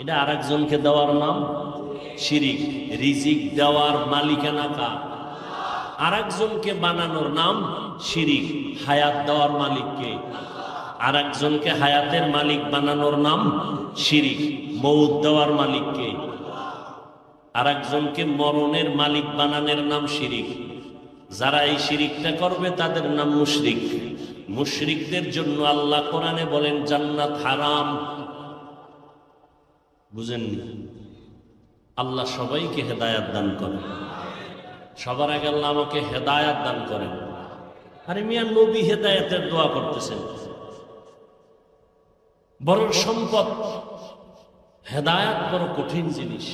এটা আরেকজনকে দেওয়ার নাম শিরিক। রিজিক দেওয়ার মালিকানা কার? আরেকজনকে বানানোর নাম শিরিক। হায়াত দেওয়ার মালিককে? আরেকজনকে হায়াতের মালিক বানানোর নাম শিরিক। মৌত দেওয়ার মালিককে? আরেকজনকে মরণের মালিক বানানোর নাম শিরিক। যারা এই শিরিকটা করবে তাদের নাম মুশরিক। মুশরিকদের জন্য আল্লাহ কোরআনে বলেন জান্নাত হারাম। বুঝেননি? আল্লাহ সবাইকে হেদায়াত দান করেন। সবার আগে আল্লাহ আমাকে হেদায়াত দান করেন। আরে মিয়া, নবী হেদায়াতের দোয়া করতেছেন। বড় সম্পদ হেদায়াত, বড় কঠিন জিনিস।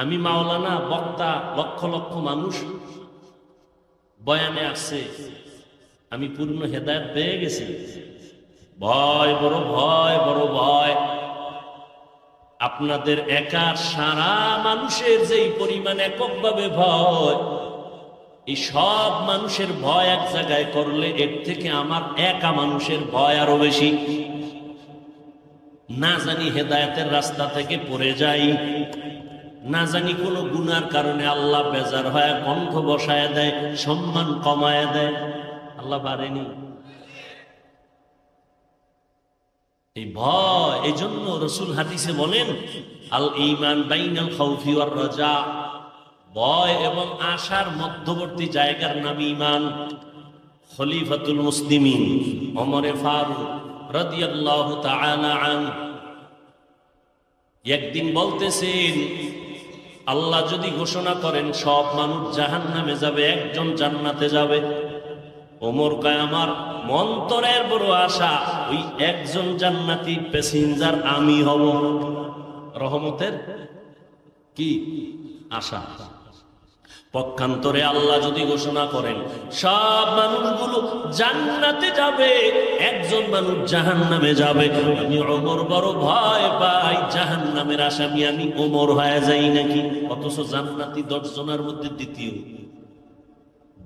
আমি মাওলানা, বক্তা, লক্ষ লক্ষ মানুষ বয়ানে আসছে, আমি পূর্ণ হেদায়েত পেয়ে গেছি। ভয়, বড় ভয়, বড় ভয়। আপনাদের একা সারা মানুষের যেই পরিমাণ এককভাবে ভয়, এই সব মানুষের ভয় এক জায়গায় করলে এর থেকে আমার একা মানুষের ভয় আরো বেশি। না জানি হেদায়েতের রাস্তা থেকে পড়ে যাই, না জানি কোন গুনার কারণে আল্লাহ বেজার হয়, কণ্ঠ বসায় দেয়, সম্মান কমায় দেয়। আল্লাহ পারেনি এই ভয়। এই জন্য রসুল হাদিসে বলেন, আল ঈমান বাইনাল খাউফি ওয়ার রাজা, ভয় এবং আশার মধ্যবর্তী জায়গার নাম ঈমান। খলিফাতুল মুসলিমিন ওমরে ফারুক রাদিয়াল্লাহু তাআলা আনহু একদিন বলতেছেন, আল্লাহ যদি ঘোষণা করেন সব মানুষ জাহান্নামে যাবে, একজন জান্নাতে যাবে, ওমর কয় আমার মন্তরের বড় আশা ওই একজন জান্নাতি প্যাসেঞ্জার আমি হব। রহমতের কি আশা। পক্ষান্তরে আল্লাহ যদি ঘোষণা করেন সব মানুষগুলো জান্নাতে যাবে, একজন মানুষ জাহান্নামে যাবে, আমি ওমর বড় ভয় পাই জাহান্নামের আসামি আমি ওমর হয়ে যাই নাকি। অথচ জান্নাতি 10 জনের মধ্যে দ্বিতীয়।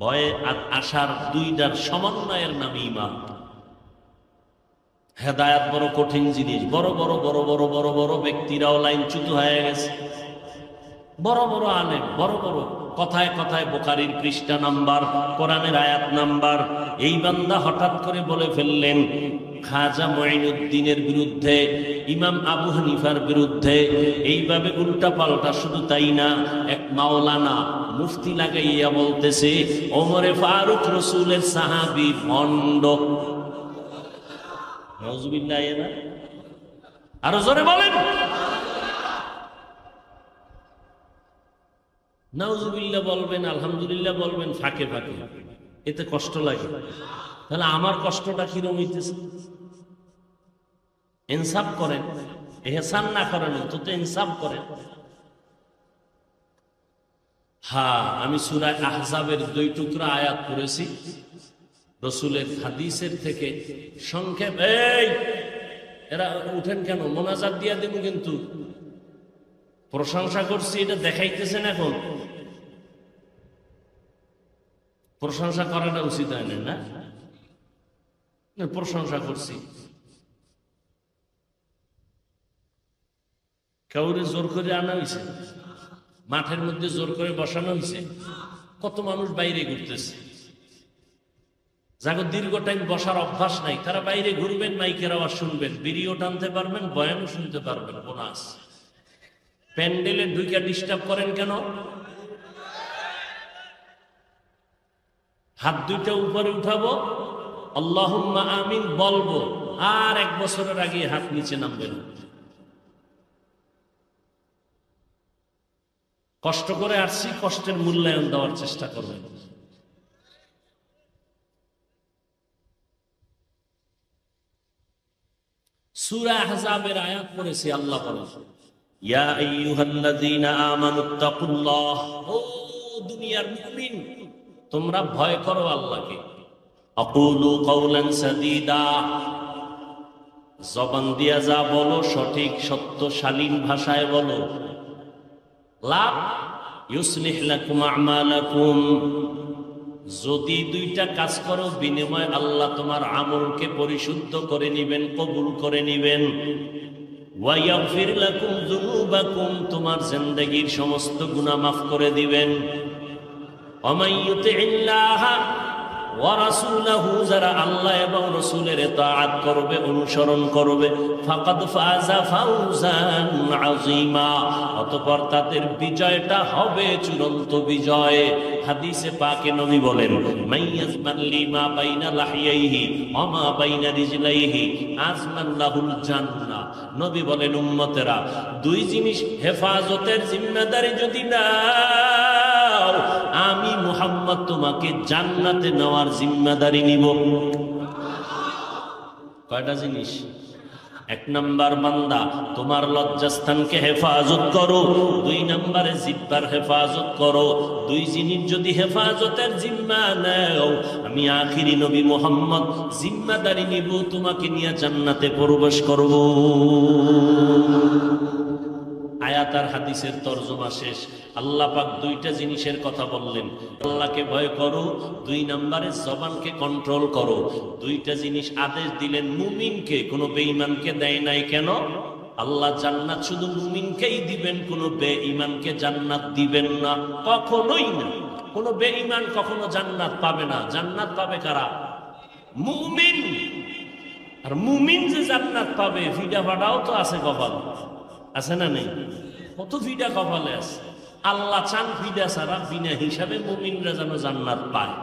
ভয়ে আর আশার দুইটার সমন্বয়ের নাম ঈমান। হেদায়েত বড় কঠিন জিনিস। বড় বড় বড় বড় বড় বড় ব্যক্তিরাও লাইনচ্যুত হয়ে গেছে। বড় বড় আলেম, বড় বড় কথায় কথায় বুখারীর পৃষ্ঠা নাম্বার, কোরআনের আয়াত নাম্বার। এই বান্দা হঠাৎ করে বলে ফেললেন খাজা মুঈনুদ্দিনের বিরুদ্ধে, ইমাম আবু হানিফার বিরুদ্ধে, এইভাবে উল্টা পাল্টা। শুধু তাই না, এক মাওলানা মুফতি লাগাইয়া বলতেছে ওমরে ফারুক রাসূলের সাহাবী ভণ্ড। নাউযুবিল্লাহ। এরা আরো জোরে বলেন নাউযুবিল্লাহ বলবেন, আলহামদুলিল্লাহ বলবেন ফাঁকে ফাঁকে, এতে কষ্ট লাগে। তাহলে আমার কষ্টটা কিরম হইতেছে? ইনসাফ করেন, এহসান না করেন, অন্তত ইনসাফ করেন। হ্যাঁ, আমি সূরা আহজাবের 2 টুকরা আয়াত পড়েছি রাসূলের হাদিসের থেকে সংক্ষেপ। এই এরা উঠেন কেন? মোনাজাত দিয়া দেব, কিন্তু প্রশংসা করছি এটা দেখাইতেছেন। এখন প্রশংসা করাটা উচিত হয় না, না? প্রশংসা করছি, কাউরে জোর করে আনা হয়েছে, মাঠের মধ্যে জোর করে বসানো হয়েছে। কত মানুষ বাইরে ঘুরতেছে, যাকে দীর্ঘ টাইম বসার অভ্যাস নাই, তারা বাইরে ঘুরবেন, মাইকের আওয়াজ শুনবেন, বিড়িও টানতে পারবেন, বয়ানও শুনতে পারবেন। বোনাস। প্যান্ডেলে ঢুইকা ডিস্টার্ব করেন কেন? হাত দুইটা উপরে উঠাবো, আল্লাহুম্মা আমিন বলবো, আর 1 বছরের আগে হাত নিচে নামবেন। কষ্ট করে আসছি, কষ্টের মূল্যায়ন দেওয়ার চেষ্টা করবেন। সূরা আহজাবের আয়াত পড়েছি, আল্লাহ বলেন ইয়া আইয়ুহাল্লাযীনা আমানুত্তাকুল্লাহ, ও দুনিয়ার মুমিন তোমরা ভয় করো আল্লাহকে। আকুলু কাওলান সাদীদা, জবান দিয়া যা বলো সঠিক সত্য শালীন ভাষায় বলো। লাভ ইউসলিহ লাকুম আমালাকুম, যদি 2টা কাজ করো বিনিময় আল্লাহ তোমার আমলকে পরিশুদ্ধ করে নিবেন, কবুল করে নিবেন। ওয়া ইয়াগফির লাকুম যুনুবাকুম, তোমার জিন্দেগীর সমস্ত গুনাহ মাফ করে দিবেন। ওয়া মান ইউতিইল্লাহ ওয়া রাসূলাহু, যারা আল্লাহ এবং রাসূলের ইতাআত করবে, অনুসরণ করবে, ফাকাদ ফাযা ফাওজান আযীমা, অতঃপর তাদের বিজয়টা হবে চূড়ান্ত বিজয়। হাদিসে পাকে নবী বলেন মাইয়াজমান লিমা বাইনা লাহিয়াইহি ওয়া মা বাইনা রিজলাইহি আজমান লাহুল জান্নাহ। নবী বলেন উম্মতেরা, 2 জিনিস হেফাজতের জিম্মাদারি যদি নাও, আমি মুহাম্মদ তোমাকে জান্নাতে নেওয়ার জিম্মাদারি নিব। কয়টা জিনিস? এক নাম্বার বান্দা তোমার লজ্জাস্থানকে হেফাজত করো, দুই নাম্বারে জিহ্বার হেফাজত করো। দুই জিনিস যদি হেফাজতের জিম্মা নাও, আমি আখিরি নবী মুহাম্মদ জিম্মাদারি নিব, তোমাকে নিয়ে জান্নাতে প্রবেশ করব। আয়াত আর হাদিসের তরজমা শেষ। আল্লাহ পাক দুইটা জিনিসের কথা বললেন, আল্লাহকে ভয় করো, দুই নম্বরে জবানকে কন্ট্রোল করো। দুইটা জিনিস আদেশ দিলেন মুমিনকে, কোনো বেঈমানকে দেয় নাই। কেন? আল্লাহ জান্নাত শুধু মুমিনকেই দিবেন, কোনো বেঈমানকে জান্নাত দিবেন না, কখনোই না। কোনো বেঈমান কখনো জান্নাত পাবে না। জান্নাত পাবে কারা? মুমিন। আর মুমিন যে জান্নাত পাবে, ভিডা ভাড়াও তো আছে কপাল, আছে না নেই? কত ভিডা কপালে আছে। আল্লাহ চান ভিডা ছাড়া বিনা হিসাবে মুমিনরা যেন জান্নাত পায়।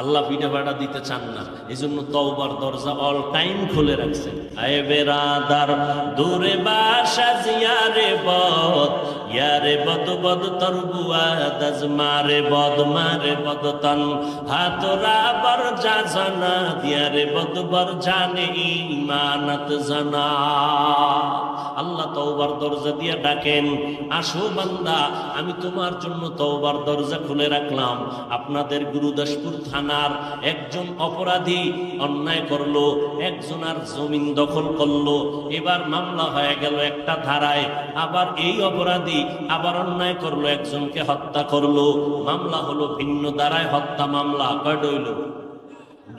আল্লাহ ভিডা ভাড়া দিতে চান না, এই জন্য তওবার দরজা অল টাইম খুলে রাখছেন। আয়ে বেরাদার দূরে বাসা জিয়ারে বদ, ইয়ারে বদ বদ তরবুয়া দাজ মারে বদ তন হাতরা বর যা জানা দিয়ারে বদ বর জানে ইমানত জানা। আল্লাহ তওবার দরজা দিয়ে ডাকেন, আসো বান্দা, আমি তোমার জন্য তওবার দরজা খুলে রাখলাম। আপনাদের গুরুদাসপুর থানার একজন অপরাধী অন্যায় করলো, একজনের জমিন দখল করলো, এবার মামলা হয়ে গেল একটা ধারায়। আবার এই অপরাধী আবার অন্যায় করলো, একজনকে হত্যা করলো, মামলা হলো ভিন্ন ধারায় হত্যা মামলা। কয়টা হইল?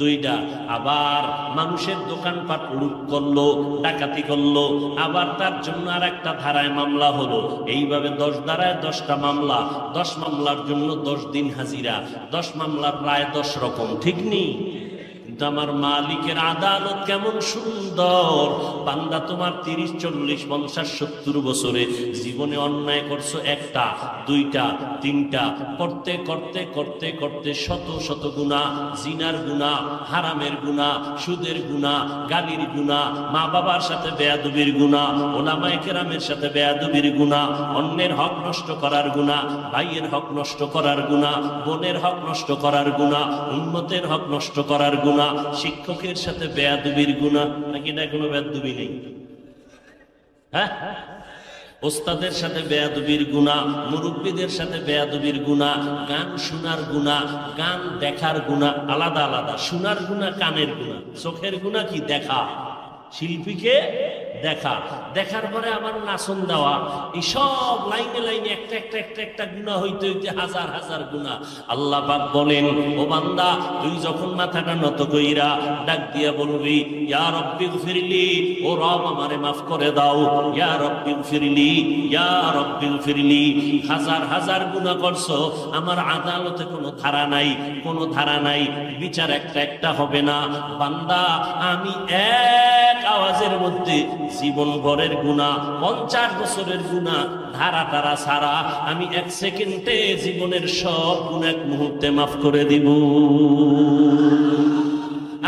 দুইটা। আবার মানুষের দোকানপাট লুট করলো, ডাকাতি করলো, আবার তার জন্য আর একটা ধারায় মামলা হলো। এইভাবে 10 ধারায় 10টা মামলা, 10 মামলার জন্য 10 দিন হাজিরা, 10 মামলার প্রায় 10 রকম। ঠিক নেই? কিন্তু আমার মালিকের আদালত কেমন সুন্দর। বান্দা তোমার 30, 40, 50, 70 বছরে জীবনে অন্যায় করছো, একটা, দুইটা, তিনটা, করতে করতে করতে করতে শত শত গুনাহ, জিনার গুনাহ, হারামের গুনাহ, সুদের গুনাহ, গালির গুনাহ, মা বাবার সাথে বেয়াদবির গুনাহ, ওলামায়ে কেরামের সাথে বেয়াদবির গুনাহ, অন্যের হক নষ্ট করার গুনাহ, ভাইয়ের হক নষ্ট করার গুনাহ, বোনের হক নষ্ট করার গুনাহ, উম্মতের হক নষ্ট করার গুনাহ, শিক্ষকের সাথে বেয়াদবির গুনাহ। নাকি না কোনো বেয়াদবি নেই? হ্যাঁ, ওস্তাদের সাথে বেয়াদবির গুনাহ, মুরব্বীদের সাথে বেয়াদবির গুনাহ, গান শোনার গুনাহ, গান দেখার গুনাহ আলাদা আলাদা। শোনার গুনাহ কানের গুনাহ, চোখের গুনাহ কি? দেখা। শিল্পীকে দেখা, দেখার পরে আমার নাচন দেওয়া, এই সব লাইনে লাইনে একটা একটা একটা একটা গুনাহ হইতে হইতে হাজার হাজার গুনাহ। আল্লাহ পাক বলেন, ও বান্দা, তুই যখন মাথাটা নত কইরা ডাক দিয়া বলবি, ইয়া রব্বি গফিরলি, ও রব আমারে মাফ করে দাও, ইয়া রব্বি গফিরলি, ইয়া রব্বি গফিরলি। হাজার হাজার গুনাহ করছো, আমার আদালতে কোনো ধারা নাই, কোনো ধারা নাই, বিচার একটা একটা হবে না। বান্দা, আমি এক আওয়াজের মধ্যে জীবন ভরের গুনাহ, 50 বছরের গুনাহ ধারা তারা ছাড়া আমি 1 সেকেন্ডে জীবনের সব গুনাহ এক মুহূর্তে মাফ করে দিব।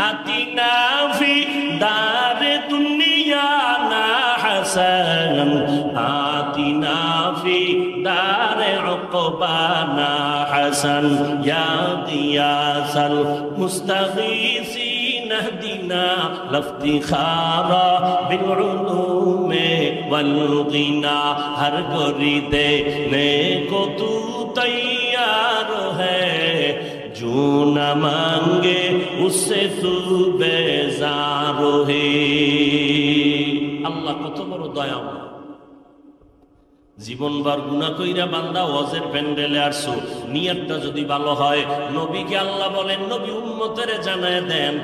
আতিনা ফি দারে দুনিয়া না হাসান, আতিনা ফি দারে উকবা না হাসান, ইয়া গিয়াসাল মুস্তাগীসি نهدنا لافتخارا بالعلوم والغنا। ہر گوری دینے کو تو تیار ہے، جو نہ مانگے اس سے تو بیزار ہے। আল্লাহ কত বড় দয়াময়। জীবনবার গুনাহ কইরা বান্দা ওয়াজের প্যান্ডেলে আসছো, নিয়তটা যদি ভালো হয়, নবীকে আল্লাহ বলেন, নবী উম্মতের জানায় দেন,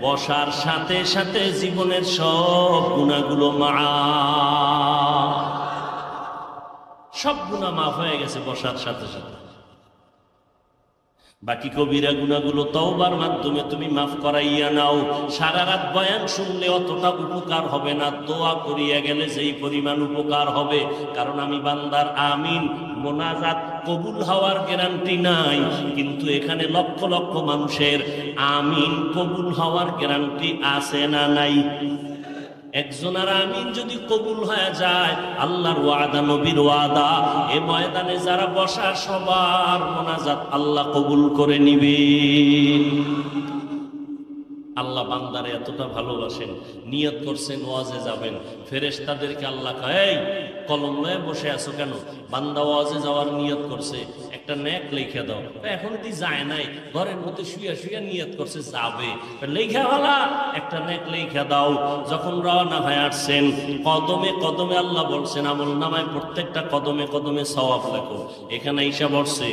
বসার সাথে সাথে জীবনের সব গুনাহগুলো মাফ, সব গুনাহ মাফ হয়ে গেছে বসার সাথে সাথে। বাকি কবিরা গুনাহগুলো তওবার মাধ্যমে তুমি মাফ করাইয়া নাও। সারা রাত বয়ান শুনলে অতটা উপকার হবে না, দোয়া করিয়া গেলে যেই পরিমাণ উপকার হবে। কারণ আমি বান্দার আমিন মোনাজাত কবুল হওয়ার গ্যারান্টি নাই, কিন্তু এখানে লক্ষ লক্ষ মানুষের আমিন কবুল হওয়ার গ্যারান্টি আছে না নাই? একজনের আমিন যদি কবুল হয়ে যায়, আল্লাহর ওয়াদা, নবীর ওয়াদা, এই ময়দানে যারা বসা সবার মোনাজাত আল্লাহ কবুল করে নিবে। আল্লাহ বান্দারে এতটা ভালোবাসেন, নিয়ত করছেন ওয়াজে যাবেন, ফেরেশতাদেরকে আল্লাহ কয়, এই কলম লয়ে বসে আছো কেন? বান্দা ওয়াজে যাওয়ার নিয়ত করছে, একটা নেক লিখে দাও। এখন কি যায় নাই, ঘরের মধ্যে শুয়ে শুয়ে নিয়ত করছে যাবে, লেখা হলা একটা নেক লিখে দাও। যখন রওনা হয়ে আসছেন, কদমে কদমে আল্লাহ বলছেন আমল নামায় প্রত্যেকটা কদমে কদমে সওয়াব লেখো। এখানে ঈশা বলছে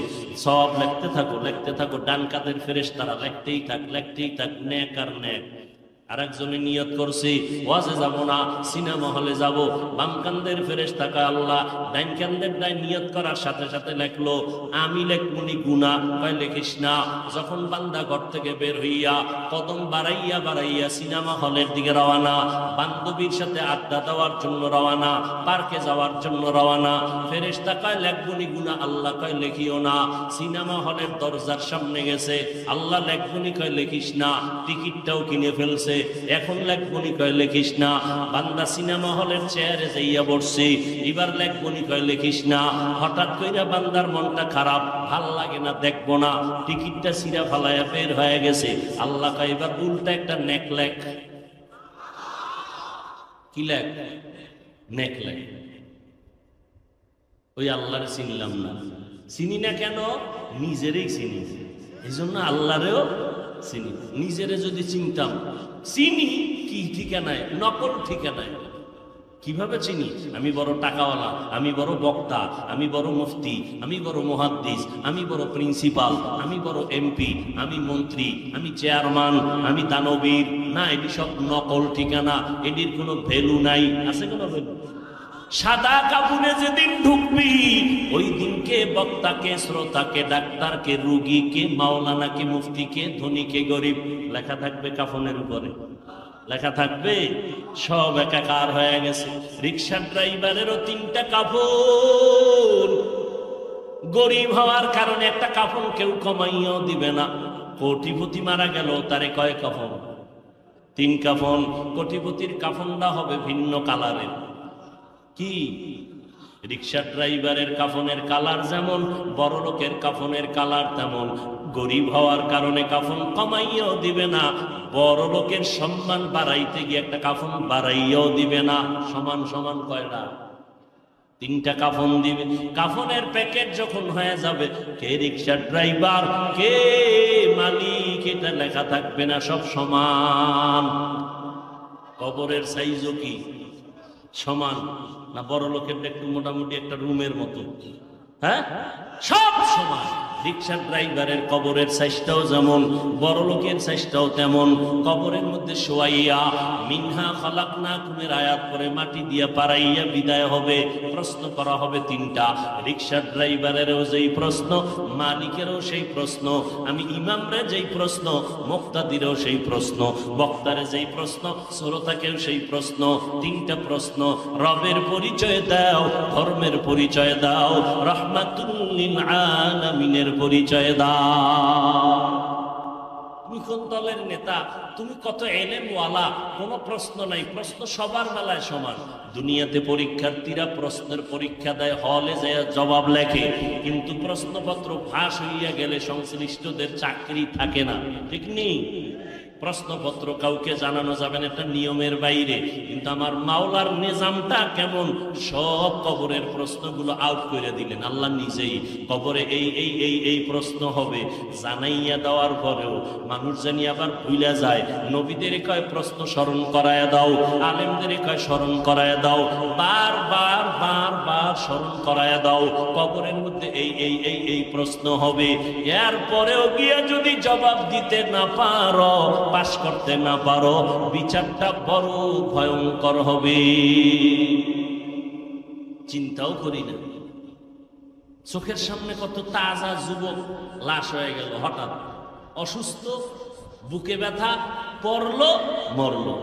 সওয়াব লিখতে থাকো, লিখতে থাকো। ডান কাঁধের ফেরেশতারা লিখতেই থাক, লিখতেই থাক, নেক আর নেক। আরেকজনে নিয়ত করছে ওয়াজে যাব না, সিনেমা হলে যাব। বাম কান্দের ফেরেশতা কয় আল্লাহ, ডাইন কান্দের ডাইন নিয়ত করার সাথে সাথে লেখলো আমি লেখমনি গুনাহ, কয় লেখিস না। যখন বান্দা ঘর থেকে বের হইয়া কদম বাড়াইয়া বাড়াইয়া সিনেমা হলের দিকে রওনা, বান্ধবীর সাথে আড্ডা দেওয়ার জন্য রওনা, পার্কে যাওয়ার জন্য রওনা, ফেরেশতা কয় লেখবনি গুনাহ, আল্লাহ কয় লেখিও না। সিনেমা হলের দরজার সামনে গেছে, আল্লাহ লেখবনি কয় লেখিস না। টিকিটটাও কিনে ফেলছে, এখন লেখবনি কয় লেখিস না। বান্দা সিনেমা হলের চেয়ারে যাইয়া বসছে, এবার লেখবনি কয় লেখিস না। হঠাৎ কইরা বান্দার মনটা খারাপ, ভাল লাগে না, দেখবো না, টিকিটটা সিরা ফালাইয়া বের হয়ে গেছে। আল্লাহ কয় এবার উল্টা একটা নেক লেখ। কি লেখ? নেক লেখ। ওই আল্লাহরে চিনলাম না। চিনি না কেন? নিজেরই চিনি, এই জন্য আল্লাহরেও চিনি। নিজেরে যদি চিনতাম, চিনি কি ঠিকানায়, নকল ঠিকানায়। কিভাবে চিনি? আমি বড় টাকাওয়ালা, আমি বড় বক্তা, আমি বড় মুফতি, আমি বড় মুহাদ্দিস, আমি বড় প্রিন্সিপাল, আমি বড় এমপি, আমি মন্ত্রী, আমি চেয়ারম্যান, আমি দানবীর। না, এটি সব নকল ঠিকানা, এটির কোনো ভ্যালু নাই। আছে কোনো ভ্যালু? সাদা কাপুনে যেদিন ঢুকবি, ওই দিনকে বক্তাকে, শ্রোতাকে, ডাক্তারকে, রুগীকে, মাওলানাকে, মুফতিকে, ধনীকে, গরিব লেখা থাকবে কাফনের উপরে, লেখা থাকবে। সব একাকার হয়ে গেছে। রিক্সার ড্রাইভারেরও 3টা কাফন। গরিব হওয়ার কারণে একটা কাফন কেউ কমাইয়াও দিবে না। কোটিপতি মারা গেল, তারে কয় কাফন? 3 কাফন। কোটিপতির কাফনটা হবে ভিন্ন কালারের। কি? রিক্সা ড্রাইভারের কাফনের কালার যেমন, বড় লোকের কাফনের কালার তেমন। গরিব হওয়ার কারণে কাফন কমাইয়াও দিবে না, বড় লোকের সম্মান বাড়াইতে গিয়ে একটা কাফন বাড়াইয়াও দিবে না। সমান সমান কয়টা? 3টা কাফন দিবে। কাফনের প্যাকেট যখন হয়ে যাবে, কে রিক্সা ড্রাইভার, কে মালিক, এটা লেখা থাকবে না, সব সমান। কবরের সাইজও কি সমান না? বড় লোকের একটু মোটামুটি একটা রুমের মতো, হ্যাঁ, সব সমান। রিক্সা ড্রাইভারের কবরের সাইজটাও যেমন, বড় লোকের সাইজটাও তেমন। কবরের মধ্যে শোয়াইয়া মিনহা খালাকনাকুমের আয়াত করে মাটি দিয়া পাড়াইয়া বিদায় হবে। প্রশ্ন করা হবে 3টা। রিক্সা ড্রাইভারেরও যেই প্রশ্ন, মালিকেরও সেই প্রশ্ন, আমি ইমামরে যেই প্রশ্ন, মুক্তাদিরও সেই প্রশ্ন, বক্তারে যেই প্রশ্ন, শ্রোতাকেও সেই প্রশ্ন। 3টা প্রশ্ন। রবের পরিচয় দাও, ধর্মের পরিচয় দাও, রাহমাতুল লিল আলামিনের পরিচয় দাও। তুমি কোন দলের নেতা, তুমি কত এলেমওয়ালা, কোনো প্রশ্ন নাই। প্রশ্ন সবার বেলায় সমান। দুনিয়াতে পরীক্ষার্থীরা প্রশ্নের পরীক্ষা দেয়, হলে যায় জবাব লেখে, কিন্তু প্রশ্নপত্র ফাঁস হইয়া গেলে সংশ্লিষ্টদের চাকরি থাকে না। ঠিক নেই? প্রশ্নপত্র কাউকে জানানো যাবে না, এটা নিয়মের বাইরে। কিন্তু আমার মাওলার নিজামটা কেমন, সব কবরের প্রশ্নগুলো আউট করে দিলেন আল্লাহ নিজেই। কবরে এই এই এই এই প্রশ্ন হবে, জানাইয়া দেওয়ার পরেও মানুষ জানি আবার ভুলে যায়। নবীদের কয় প্রশ্ন স্মরণ করায় দাও, আলেমদের কয় স্মরণ করায় দাও, বারবার বারবার স্মরণ করায় দাও। কবরের মধ্যে এই এই এই এই প্রশ্ন হবে। এরপরেও গিয়ে যদি জবাব দিতে না পারো, পাশ করতে না পারো, বিচারটা বড় ভয়ঙ্কর হবে। চিন্তাও করি না। চোখের সামনে কত তাজা যুবক লাশ হয়ে গেল, হঠাৎ অসুস্থ, বুকে ব্যথা, পড়লো, মরলো।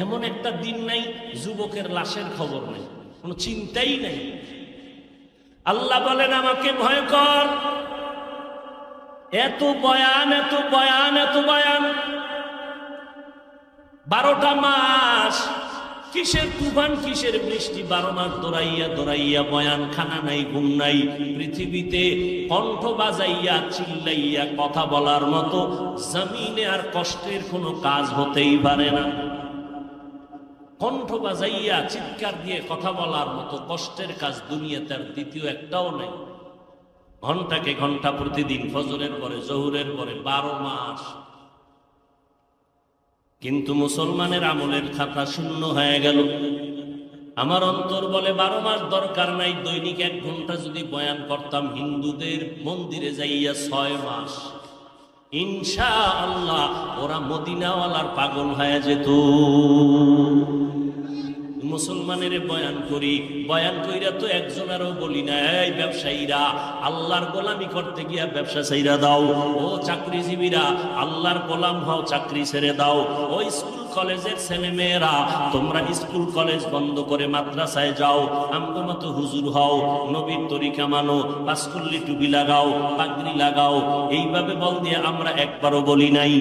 এমন একটা দিন নাই যুবকের লাশের খবর নেই, কোনো চিন্তাই নেই। আল্লাহ বলেন আমাকে ভয় কর। এত বয়ান, এত বয়ান, এত বয়ান, 12টা মাস কিসের তুফান, কিসের বৃষ্টি, 12 মাস দৌড়াইয়া দৌড়াইয়া বয়ান, খানা নাই, ঘুম নাই। পৃথিবীতে কণ্ঠ বাজাইয়া চিল্লাইয়া কথা বলার মতো জমিনে আর কষ্টের কোনো কাজ হতেই পারে না। কণ্ঠ বাজাইয়া চিৎকার দিয়ে কথা বলার মতো কষ্টের কাজ দুনিয়াতে আর দ্বিতীয় একটাও নেই। ঘন্টাকে ঘন্টা প্রতিদিন, ফজরের পরে জোহরের পরে 12 মাস। কিন্তু মুসলমানের আমলের খাতা শূন্য হয়ে গেল। আমার অন্তর বলে 12 মাস দরকার নাই, দৈনিক 1 ঘন্টা যদি বয়ান করতাম হিন্দুদের মন্দিরে যাইয়া 6 মাস, ইনশাআল্লাহ ওরা মদিনাওয়ালার পাগল হয়ে যেত। মুসলমানের বয়ান করি, বয়ান কইরা তো একজনেরও বলি না, এই ব্যবসায়ীরা আল্লাহর গোলামি করতে গিয়া ব্যবসা ছেড়ে দাও, ও চাকরিজীবীরা আল্লাহর গোলাম হও, চাকরি ছেড়ে দাও, ও স্কুল কলেজের ছেলে মেয়েরা তোমরা স্কুল কলেজ বন্ধ করে মাদ্রাসায় যাও, আমগো মতো হুজুর হও, নবীর তরিকা মানো, পাঁচকুল্লি টুপি লাগাও, পাগড়ি লাগাও। এইভাবে বল দিয়ে আমরা একবারও বলি নাই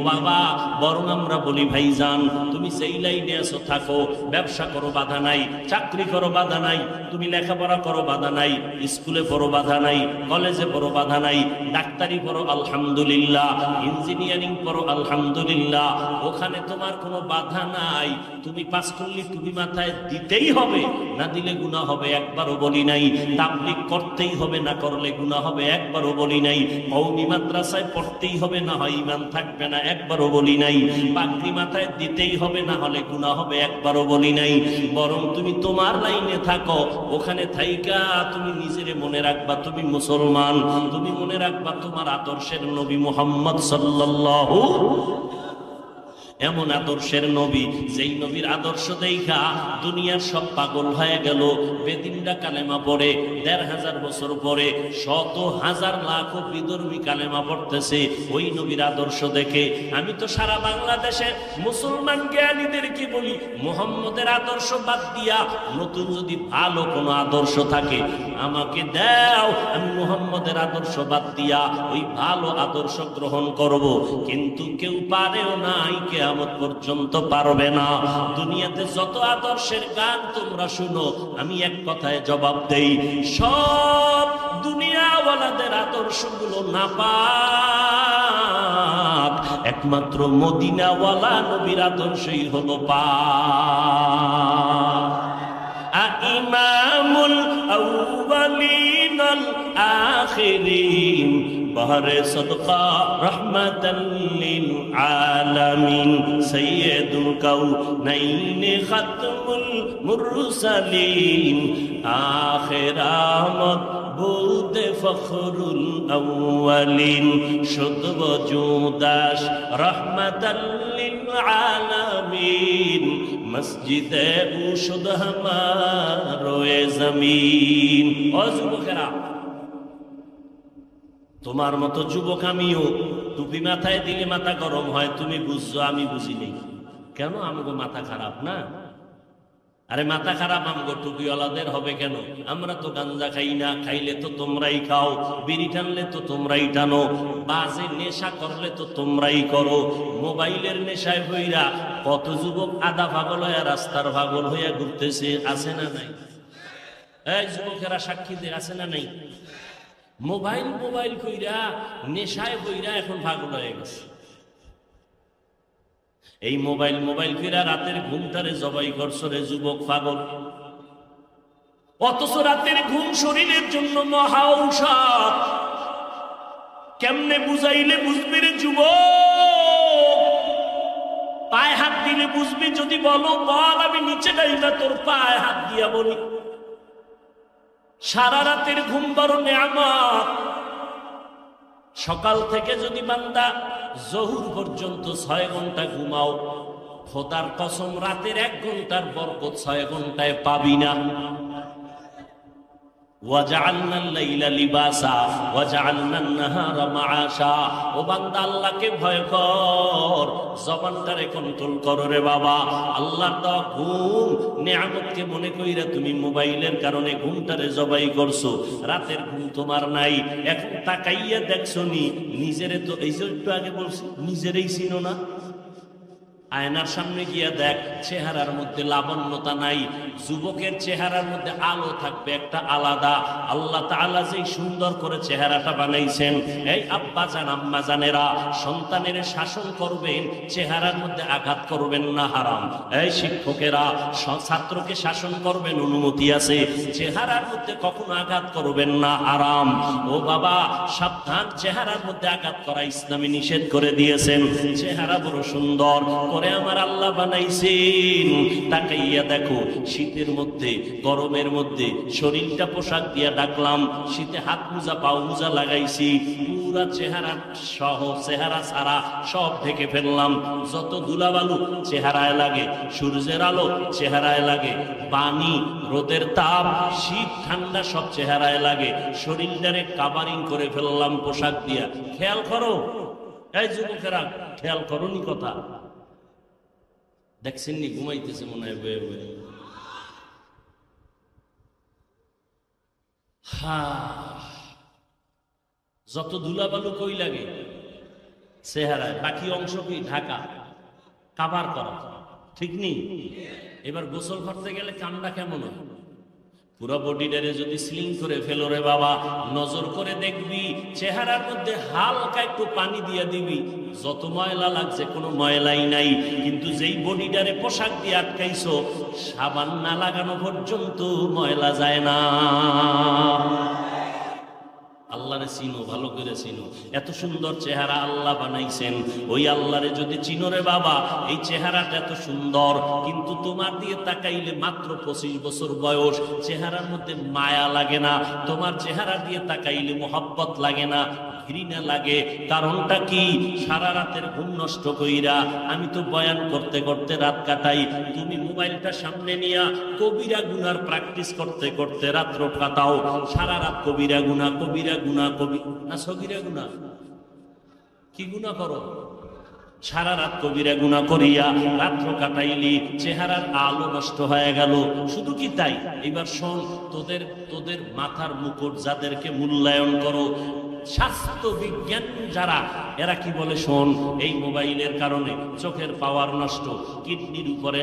বাবা, বরং আমরা বলি ভাইজান তুমি সেই লাইনে আছো থাকো, ব্যবসা করো বাধা নাই, চাকরি করো বাধা নাই, তুমি লেখাপড়া করো বাধা নাই, স্কুলে পড়ো বাধা নাই, কলেজে পড়ো বাধা নাই, ডাক্তারি পড়ো আলহামদুলিল্লাহ, ইঞ্জিনিয়ারিং পড়ো আলহামদুলিল্লাহ, ওখানে তোমার কোনো বাধা নাই। তুমি পাঁচকুল্লি টুপি মাথায় দিতেই হবে, না দিলে গুনাহ হবে, একবারও বলি নাই। তাবলীগ করতেই হবে, না করলে গুনাহ হবে, একবারও বলি নাই। কওমি মাদ্রাসায় পড়তেই হবে, না হয় ঈমান থাকবে না, একবারও বলি নাই। পাগড়ি মাথায় দিতেই হবে, না হলে গুনাহ হবে, একবারও বলি নাই। বরং তুমি তোমার লাইনে থাকো, ওখানে থাইকা তুমি নিজেরে মনে রাখবা তুমি মুসলমান, তুমি মনে রাখবা তোমার আদর্শের নবী মুহাম্মদ সাল্লাল্লাহু, এমন আদর্শের নবী, যেই নবীর আদর্শ দেখা দুনিয়ার সব পাগল হয়ে গেল। বেদিনরা কালেমা পড়ে, 1500 বছর পরে শত হাজার লাখ বিধর্মী কালেমা পড়তেছে ওই নবীর আদর্শ দেখে। আমি তো সারা বাংলাদেশে মুসলমান জ্ঞানীদেরকে বলি, মুহাম্মদের আদর্শ বাদ দিয়া নতুন যদি ভালো কোনো আদর্শ থাকে আমাকে দাও, আমি মুহাম্মদের আদর্শ বাদ দিয়া ওই ভালো আদর্শ গ্রহণ করব। কিন্তু কেউ পারেও নাই, কিয়ামত পর্যন্ত পারবে না। দুনিয়াতে যত আদর্শের গান তোমরা শুনো, আমি এক কথায় জবাব দেই, সব দুনিয়াওয়ালাদের আদর্শগুলো নাপাক, একমাত্র মদিনাওয়ালা নবীর আদর্শই হলো পাক। ইমামুল আউয়ালিন আল আখিরিন বাহরে সদকা রহমাতাল লিল আলামিন সাইয়্যিদুল কাউনাইন খাতমুল মুরসালিন আখিরামত বুদে ফখরুল আউয়ালিন শুদ্ধ বজুদাস রহমাতাল লিল আলামিন মসজিদে উশুদ হামারোয়ে জমিন। ও যুবকেরা, তোমার মতো যুবক আমিও, টুপি মাথায় দিলে মাথা গরম হয়, তুমি বুঝছো, আমি বুঝি নেই। কেন? আমগো মাথা খারাপ না? আরে মাথা খারাপ আমগো টুপিওয়ালাদের হবে কেন? আমরা তো গাঞ্জা খাই না, খাইলে তো তোমরাই খাও, বিড়ি টানলে তো তোমরাই টানো, বাজে নেশা করলে তো তোমরাই করো, মোবাইলের নেশায় হইরা কত যুবক আধা পাগল হইয়া রাস্তার পাগল হইয়া ঘুরতেছে, আছে না নাই? এই যুবকেরা সাক্ষীদের আছে না নাই? মোবাইল মোবাইল কইরা নেশায় কইরা এখন পাগল হয়ে গেছে। এই মোবাইল মোবাইল কইরা রাতের ঘুমটারে জবাই করছো রে যুবক পাগল। অথচ রাতের ঘুম শরীরের জন্য মহা ঔষধ। কেমনে বুঝাইলে বুঝবি রে যুবক? পায়ে হাত দিলে বুঝবি, যদি বলো বল আমি নিচে যাই না, তোর পায়ে হাত দিয়া বলি। সারা রাতের ঘুম বড় নেয়ামত। সকাল থেকে যদি বান্দা জহুর পর্যন্ত 6 ঘন্টা ঘুমাও, খোদার কসম রাতের 1 ঘন্টার বরকত 6 ঘন্টায় পাবি না। ওয়াজআলনা আল-লাইলা লিবাসা ওয়াজআলনা আন-নাহারা মাআশা। ও বান্দা, আল্লাহকে ভয় কর, জবানটারে কন্ট্রোল করো রে বাবা। আল্লাহর দেওয়া ঘুম নিয়ামতকে মনে কইরা তুমি মোবাইলের কারণে ঘুমটারে জবাই করছো। রাতের ঘুম তোমার নাই। এখন তাকাইয়া দেখছো নি নিজেরে? তো এই যে একটু আগে বলছি, নিজেরই চিনো না। আয়নার সামনে গিয়া দেখ, চেহারার মধ্যে লাবণ্যতা নাই। যুবকের চেহারার মধ্যে আলো থাকবে একটা আলাদা। আল্লাহ তাআলা যেই সুন্দর করে চেহারাটা বানাইছেন, এই আব্বা জান আম্মা জানেরা, সন্তানের শাসন করবেন, চেহারার মধ্যে আঘাত করবেন না, হারাম। এই শিক্ষকেরা ছাত্রকে শাসন করবেন, অনুমতি আছে, চেহারার মধ্যে কখনো আঘাত করবেন না, হারাম। ও বাবা সাবধান, চেহারার মধ্যে আঘাত করা ইসলামে নিষেধ করে দিয়েছেন। চেহারা বড় সুন্দর করে আমার আল্লাহ বানাইছেন। তাকাইয়া দেখো, শীতের মধ্যে গরমের মধ্যে শরীরটা পোশাক দিয়া ডাকলাম, শীতে হাত মোজা পাও মোজা লাগাইছি, পুরা চেহারা সহ চেহারা সারা সব ঢেকে ফেললাম। যত ধুলাবালু চেহারায় লাগে, সূর্যের আলো চেহারায় লাগে, পানি রোদের তাপ শীত ঠান্ডা সব চেহারায় লাগে, শরীরটারে কাভারিং করে ফেললাম পোশাক দিয়া। খেয়াল করো এই যুবকেরা, খেয়াল করোনি কথা দেখছেন নি? ঘুমাইতেছে মনে হয় বয়ে বয়ে। যত ধুলাবালু কই লাগে চেহারায়, বাকি অংশ কি ঢাকা কাভার করা, ঠিক নেই? এবার গোসল করতে গেলে কামটা কেমন হয়? পুরো বডিটারে যদি স্লিং করে ফেলো রে বাবা, নজর করে দেখবি চেহারার মধ্যে হালকা একটু পানি দিয়ে দিবি, যত ময়লা লাগছে কোনো ময়লাই নাই। কিন্তু যেই বডিটারে পোশাক দিয়ে আটকাইছো, সাবান না লাগানো পর্যন্ত ময়লা যায় না। আল্লাহরে চিনো, ভালো করে চিনো। এত সুন্দর চেহারা আল্লাহ বানাইছেন, ওই আল্লাহরে যদি চিনো রে বাবা, এই চেহারাটা এত সুন্দর, কিন্তু তোমার দিয়ে তাকাইলে মাত্র 25 বছর বয়স, চেহারার মধ্যে মায়া লাগে না, তোমার চেহারা দিয়ে তাকাইলে মোহাব্বত লাগে না, ঘৃণা লাগে। কারণটা কি? সারা রাতের ঘুম নষ্ট কইরা আমি তো বয়ান করতে করতে রাত কাটাই, তুমি মোবাইলটা সামনে নিয়া কবিরা গুনার প্র্যাকটিস করতে করতে রাত্র কাটাও। সারা রাত কবিরা গুনাহ, কবিরা গুনাহ, কবি না সগীরা গুনাহ, কি গুনাহ করো? সারা রাত কবিরা গুনাহ করিয়া রাত্র কাটাইলি, চেহারার আলো নষ্ট হয়ে গেল। শুধু কি তাই? এবার শোন, তোদের মাথার মুকুট যাদেরকে মূল্যায়ন করো, স্বাস্থ্য বিজ্ঞান যারা, এরা কি বলে শোন, এই মোবাইলের কারণে চোখের পাওয়ার নষ্ট, কিডনির উপরে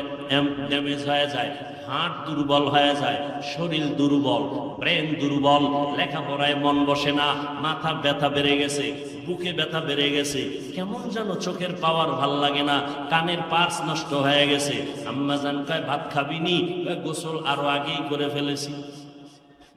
ড্যামেজ হয়ে যায়, হার্ট দুর্বল হয়ে যায়, শরীর দুর্বল, ব্রেন দুর্বল, লেখাপড়ায় মন বসে না, মাথা ব্যথা বেড়ে গেছে, বুকে ব্যথা বেড়ে গেছে, কেমন যেন চোখের পাওয়ার ভাল লাগে না, কানের পার্স নষ্ট হয়ে গেছে। আম্মা জান কয় ভাত খাবিনি? গোসল আরো আগেই করে ফেলেছি।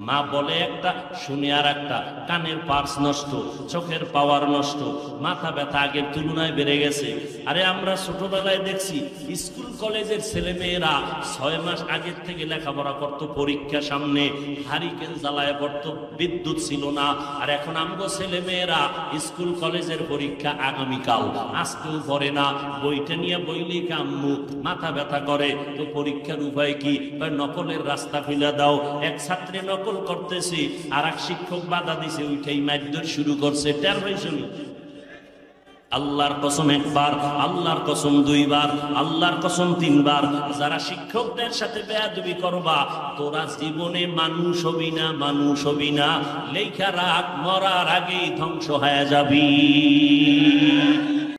মা বলে একটা, শুনে আর একটা, কানের পার্স নষ্ট, চোখের পাওয়ার নষ্ট, মাথা ব্যথা আগের তুলনায় বেড়ে গেছে। আরে আমরা ছোটবেলায় দেখছি স্কুল কলেজের ছেলে মেয়েরা 6 মাস আগের থেকে লেখাপড়া করতো, পরীক্ষা সামনে, হারিকেন জ্বালায় পড়তো, বিদ্যুৎ ছিল না। আর এখন আমগো ছেলে মেয়েরা স্কুল কলেজের পরীক্ষা আগামীকাল, আজকেও পড়ে না, বইটা নিয়ে বইলি কাম্মু, মাথা ব্যথা করে। তো পরীক্ষার উপায় কি? নকলের রাস্তা খুলে দাও। এক ছাত্রী নকল করতেছি, আর এক শিক্ষক বাধা দিছে, ওইটাই মারধর শুরু করছে। টের পাইছেন? আল্লাহর কসম একবার, আল্লাহর কসম 2 বার, আল্লাহর কসম 3 বার, যারা শিক্ষকদের সাথে বেয়াদবি করবা, তোরা জীবনে মানুষ হবি না, মানুষ হবি না। লেখা রাখ, মরার আগেই ধ্বংস হয়ে যাবি।